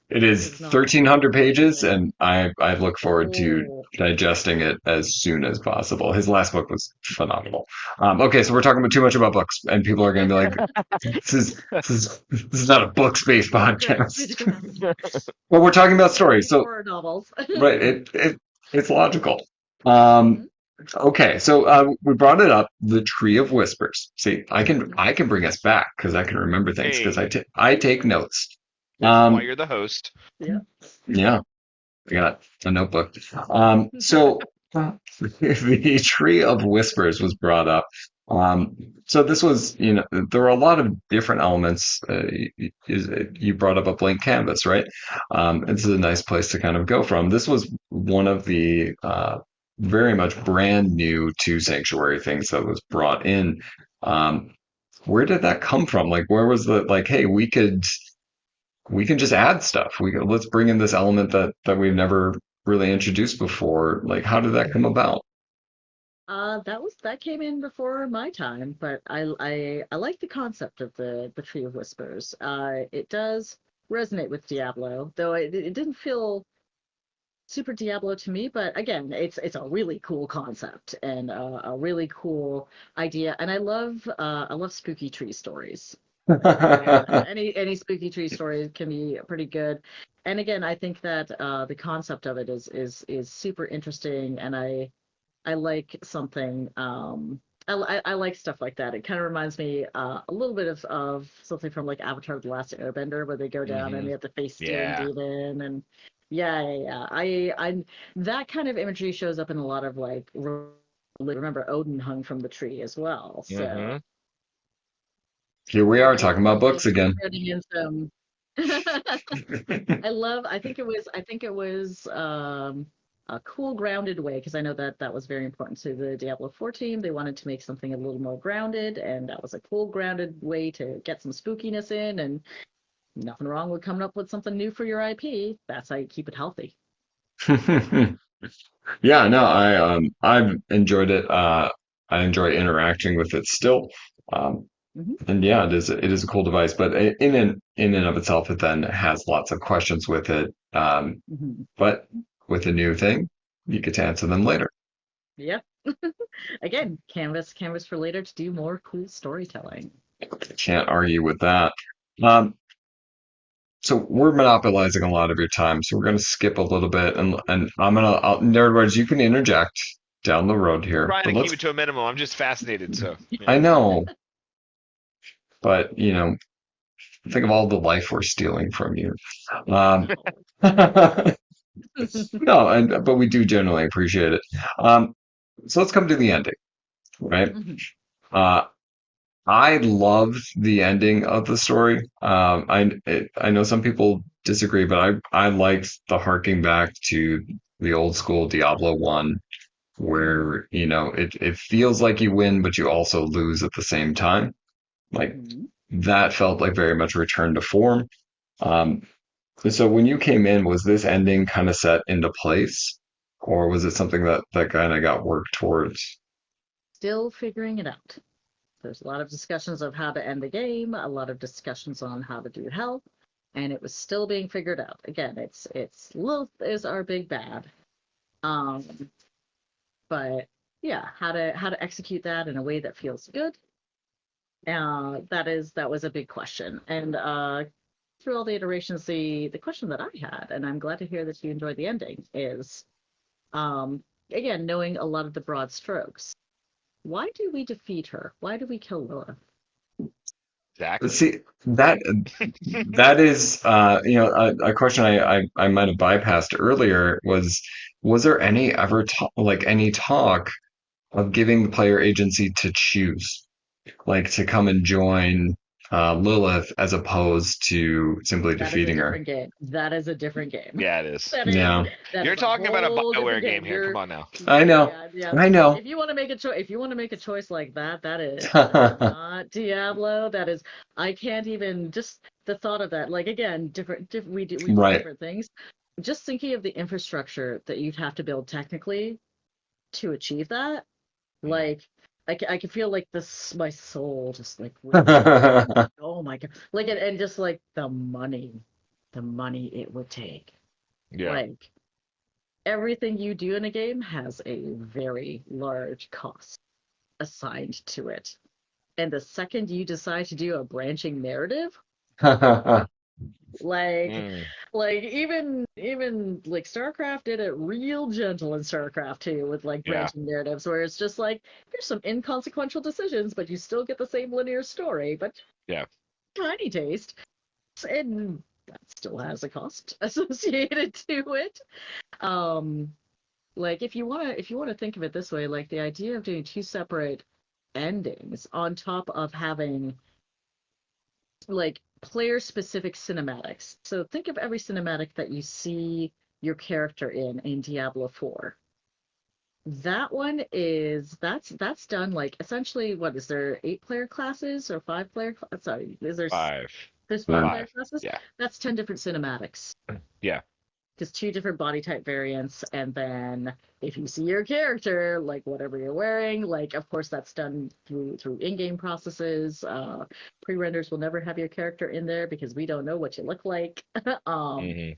it is his novels, it 1,300 will take a pages, bit. and I look forward to Oh. digesting it as soon as possible. His last book was phenomenal. Okay, so we're talking about too much about books, and people are going to be like, this is not a books-based We digress. We podcast." digress. Well, we're talking about We're stories, reading so horror novels. right, it's logical. Um, Mhm. okay, so we brought it up, the Tree of Whispers. See, I can bring us back because I can remember things because Hey, I take notes. this is why Um, you're the host. Yeah. yeah, I got a notebook. So the Tree of Whispers was brought up. So this was, there were a lot of different elements. You brought up a blank canvas, right? This is a nice place to kind of go from. This was one of the very much brand new to Sanctuary things that was brought in. Um, where did that come from? Like, where was the like, hey, we can just add stuff. Let's bring in this element that we've never really introduced before. Like, how did that come about? That came in before my time, but I like the concept of the Tree of Whispers. It does resonate with Diablo, though it didn't feel super Diablo to me. But again, it's a really cool concept and a really cool idea. And I love spooky tree stories. Yeah, any spooky tree story can be pretty good. And again, I think that the concept of it is super interesting, and I like something. I like stuff like that. It kind of reminds me a little bit of something from like Avatar: The Last Airbender, where they go down and Hmm. they have to face Stone Yeah. Demon, and yeah. I that kind of imagery shows up in a lot of like. Remember, Odin hung from the tree as well. So Hmm. Here we are I talking about love books like again. getting in some. I think it was a cool grounded way, because I know that that was very important to the Diablo 4 team. They wanted to make something a little more grounded, and that was a cool grounded way to get some spookiness in, and nothing wrong with coming up with something new for your IP. That's how you keep it healthy. Yeah, no, I've enjoyed it. I enjoy interacting with it still. Um, Hmm. and yeah, it is a cool device, but in and of itself, it then has lots of questions with it. Hmm. But with a new thing, you get to answer them later. Yep. Again, canvas for later to do more cool storytelling. Can't argue with that. Um, so we're monopolizing a lot of your time, so we're going to skip a little bit, and in other words, you can interject down the road here, Trying but to keep let's. it to a minimum. I'm just fascinated. So yeah. I know, but think of all the life we're stealing from you. Um, no, but we do generally appreciate it. Um, so let's come to the ending, right? Mhm. Uh, I loved the ending of the story. I know some people disagree, but I liked the harking back to the old school Diablo 1, Mhm. where it feels like you win, but you also lose at the same time. Like Mhm. that felt like very much a return to form. Um, so when you came in, was this ending kind of set into place, or was it something that kind of got worked towards? Still figuring it out. There's a lot of discussions of how to end the game, a lot of discussions on how to do health, and it was still being figured out. Again, it's Lilith is our big bad. Um, but yeah, how to execute that in a way that feels good. That was a big question. And through all the iterations, the question that I had, and I'm glad to hear that you enjoyed the ending, is um again, knowing a lot of the broad strokes. Why do we defeat her? Why do we kill Lilith? Exactly. See, that is, a question I might have bypassed earlier was there any ever any talk of giving the player agency to choose, like to come and join Lilith as opposed to simply That is a defeating her? different game. That is a different game. Yeah, it is. That is Yeah, that You're is a talking about a whole different BioWare game. game here. Come You're on now. I know, yeah. I know. If you want to make a choice, if you want to make a choice like that, that is not Diablo. That is, I can't even just the thought of that. Like again, we do Right. different things. Just thinking of the infrastructure that you'd have to build technically to achieve that, Mhm. like I can feel like this my soul just like really oh my god, like and just like the money it would take, Yeah. like everything you do in a game has a very large cost assigned to it, and the second you decide to do a branching narrative, like Mm. even like StarCraft did it real gentle in StarCraft 2 with like Yeah. branching narratives where it's just like here's some inconsequential decisions, but you still get the same linear story, but Yeah. tiny taste, and that still has a cost associated to it. Um, like if you wanna think of it this way, like the idea of doing two separate endings on top of having like player specific cinematics. So think of every cinematic that you see your character in Diablo 4. That one is that's done like essentially what is there 8 player classes or 5 player sorry, Five. there's five Mm. player classes. Yeah. That's 10 different cinematics. Yeah. Because two different body type variants, and then if you see your character, like whatever you're wearing, like of course that's done through in-game processes. Pre-renders will never have your character in there because we don't know what you look like. um, Hmm.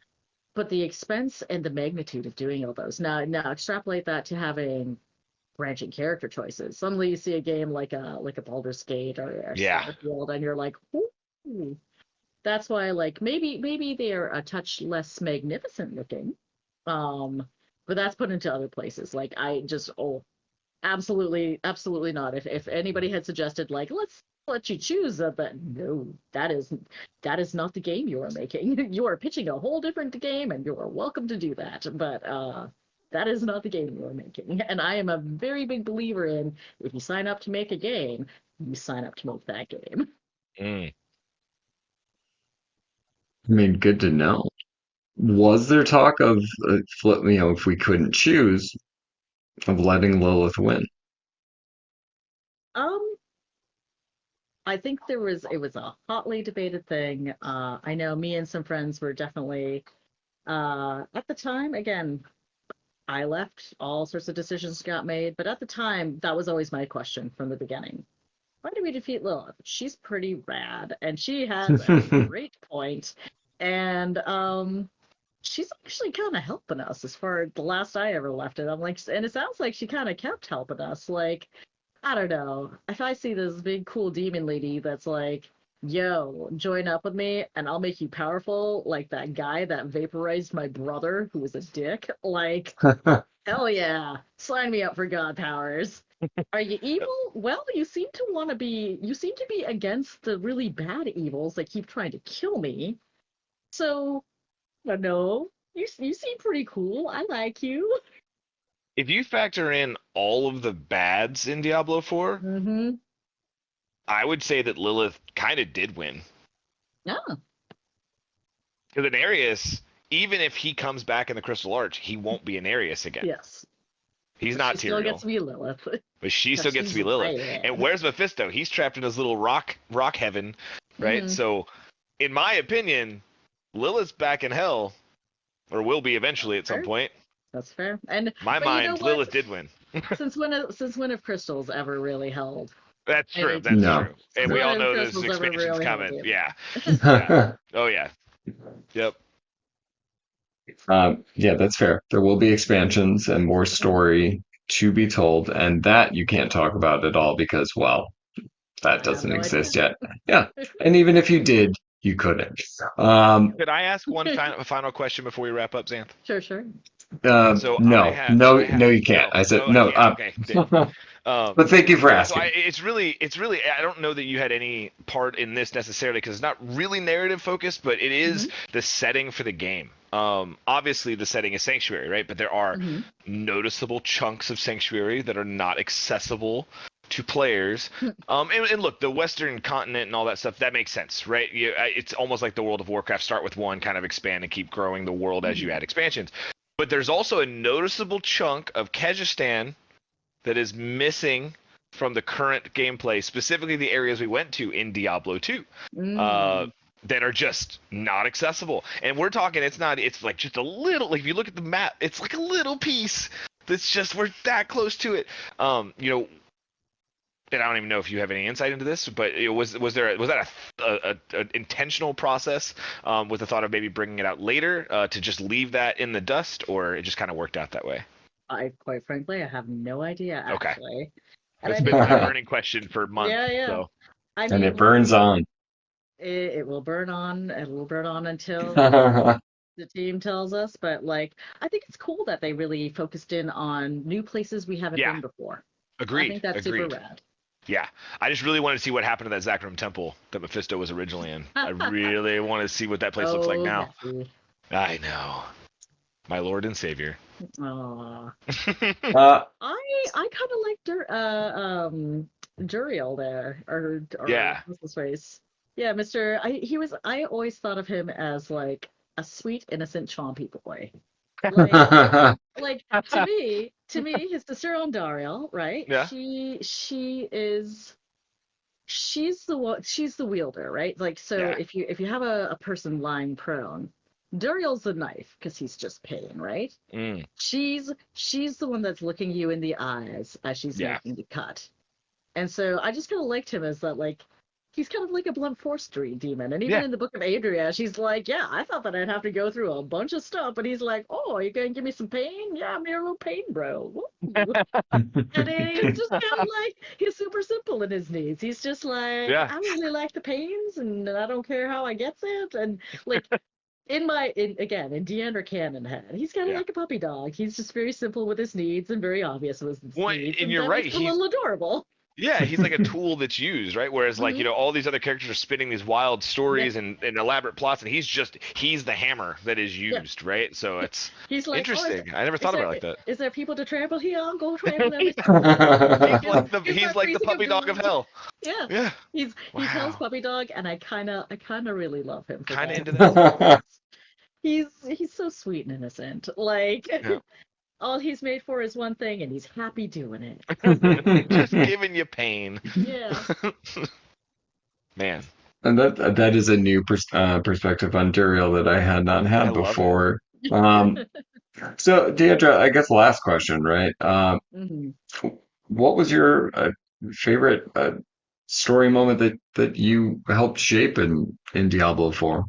but the expense and the magnitude of doing all those. Now extrapolate that to having branching character choices. Suddenly you see a game like a Baldur's Gate or Yeah. Starfield, and you're like, That's why, like, maybe they're a touch less magnificent looking, but that's put into other places. Like, I just absolutely not. If anybody had suggested, like, let's let you choose, but no, that is not the game you are making. You are pitching a whole different game, and you are welcome to do that. But that is not the game you are making. And I am a very big believer in, if you sign up to make a game, you sign up to make that game. Mm. I mean, good to know. Was there talk of flip? If we couldn't choose, of letting Lilith win? Um, I think it was a hotly debated thing. I know me and some friends were definitely at the time, again, I left, all sorts of decisions got made, but at the time, that was always my question from the beginning. Why do we defeat Lilith? She's pretty rad, and she has a great point, and she's actually kind of helping us as far as the last I ever left it. I'm like, and it sounds like she kind of kept helping us. Like, I don't know. If I see this big cool demon lady that's like, yo, join up with me and I'll make you powerful, like that guy that vaporized my brother who was a dick, like, hell yeah, sign me up for god powers. Are you evil? Well, you seem to be against the really bad evils that keep trying to kill me. So, no, you seem pretty cool. I like you. If you factor in all of the bads in Diablo 4, Mm-hmm. I would say that Lilith kind of did win. Yeah. Because Anarius, even if he comes back in the Crystal Arch, he won't be Anarius again. Yes. He's But not she still Tyrael, gets to be Lilith. but she still gets to She's be Lilith. rad. And where's Mephisto? He's trapped in his little rock heaven, right? Mhm. So, in my opinion, Lilith's back in hell, or will be eventually at some Fair. point. That's fair. And My but you know mind, what? Lilith did win. Since when have crystals ever really held? That's I true. mean, That's No. true. And since we when all have know there's crystals ever expansions really held coming. you? Yeah. Yeah. Oh yeah. Yep. Yeah, that's fair. There will be expansions and more story to be told, and that you can't talk about at all because, well, that I have doesn't no idea. exist yet. Yeah, and even if you did, you couldn't. Could I ask one final question before we wrap up, Xanth? Sure. So No, no, no, you can't. no, I said no, I no. can't. Okay. Um, But thank you for so asking. it's really, I don't know that you had any part in this necessarily because it's not really narrative focused, but it is Mhm. the setting for the game. Obviously the setting is Sanctuary, right? But there are Mhm. noticeable chunks of Sanctuary that are not accessible to players. And look, the Western continent and all that stuff, that makes sense, right? It's almost like the World of Warcraft, start with one, kind of expand and keep growing the world as you add expansions. But there's also a noticeable chunk of Kyrgyzstan that is missing from the current gameplay, specifically the areas we went to in Diablo 2, Mm. that are just not accessible. And we're talking, it's like just a little, like if you look at the map, it's like a little piece that's just, we're that close to it. And I don't even know if you have any insight into this, but was that a intentional process with the thought of maybe bringing it out later to just leave that in the dust, or it just kind of worked out that way? I quite frankly, I have no idea Okay, actually. And I it's mean, been my burning question for months. yeah. So I And mean, it burns on. it will burn on. It will burn on until Yeah, the team tells us. But like, I think it's cool that they really focused in on new places we haven't yeah, been before. I agreed, think that's super agreed. rad. Yeah, I just really wanted to see what happened to that Zachram temple that Mephisto was originally in. I really want to see what that place looks like Oh, now. messy. I know, my Lord and Savior. Aw. uh, I kind of like Duriel there, or Yeah, what's his face? Yeah, Mr. I always thought of him as like a sweet, innocent, chompy boy. Like like to me, his sister Ondariel, right? yeah, She's the one, she's the wielder, right? Like, so yeah. if you have a person lying prone, Duriel's the knife because he's just pain, right? Mm, She's the one that's looking you in the eyes as she's yeah. making the cut. And so I just kind of liked him as that, like, he's kind of like a blunt force demon. And even Yeah. in the Book of Adria, she's like, yeah, I thought that I'd have to go through a bunch of stuff, but he's like, oh, you gonna give me some pain? Yeah, I'm your little pain bro. Woo. And he's just kind of like, he's super simple in his needs. He's just like, Yeah. I really like the pains and I don't care how I gets it. And like in Deandra Cannon head, he's kind of Yeah. like a puppy dog. He's just very simple with his needs and very obvious with his Well, needs, and and you're that right. makes it a little adorable. Yeah, he's like a tool that's used, right? Whereas like, Hmm. all these other characters are spinning these wild Yeah, stories and elaborate plots, and he's the hammer that is yeah. used, right? So Yeah. it's He's like, oh, interesting. I never is thought about there it like that. is there people to trample here? I'll go trample everything. He's Here's, like the here's my he's like the freezing of puppy dog of gold. hell. Yeah, Yeah. he's Hell's Wow. puppy dog, and I kind of really love him for Kind of that. into that as well. He's so sweet and innocent. Like Yeah. all he's made for is one thing, and he's happy doing it. Just giving you pain. Yeah. Man, And that is a new perspective on Duriel that I had not I had love it. before. Um, so, Deidre, I guess last question, right? Hmm. What was your favorite story moment that you helped shape in Diablo 4?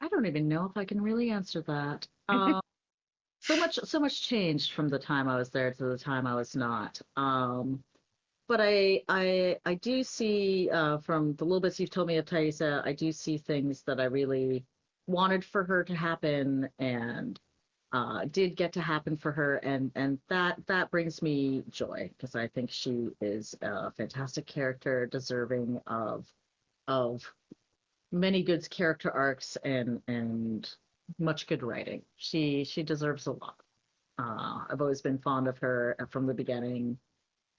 I don't even know if I can really answer that. So much changed from the time I was there to the time I was not. But I do see from the little bits you've told me of Taissa, I do see things that I really wanted for her to happen and did get to happen for her, and that brings me joy because I think she is a fantastic character, deserving of many good character arcs and much good writing. She deserves a lot. I've always been fond of her from the beginning.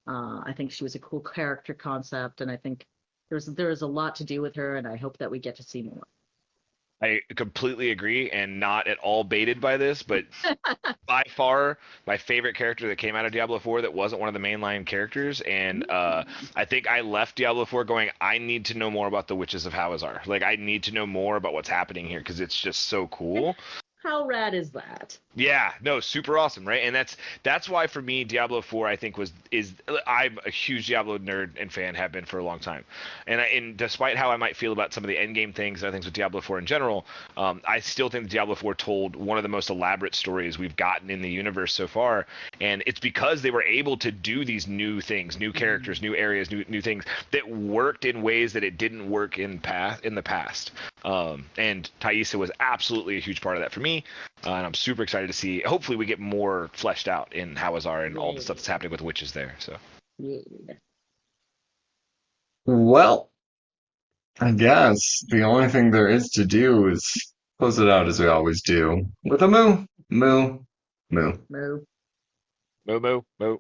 I think she was a cool character concept, and I think there's a lot to do with her, and I hope that we get to see more. I completely agree and not at all baited by this, but by far my favorite character that came out of Diablo 4 that wasn't one of the mainline characters. And I think I left Diablo 4 going, I need to know more about the Witches of Hawazar. Like, I need to know more about what's happening here because it's just so cool. How rad is that? Yeah, no, super awesome, right? And that's why for me Diablo 4 I think is I'm a huge Diablo nerd and fan, have been for a long time. And despite how I might feel about some of the end game things and things with Diablo 4 in general, I still think that Diablo 4 told one of the most elaborate stories we've gotten in the universe so far, and it's because they were able to do these new things, new characters, new areas, new things that worked in ways that it didn't work in the past. And Taissa was absolutely a huge part of that for me. And I'm super excited to see. Hopefully, we get more fleshed out in Hawazar and all the Yeah, stuff that's happening with witches there. So yeah. Well, I guess the only thing there is to do is close it out as we always do with a moo, moo, moo. Moo. moo moo moo.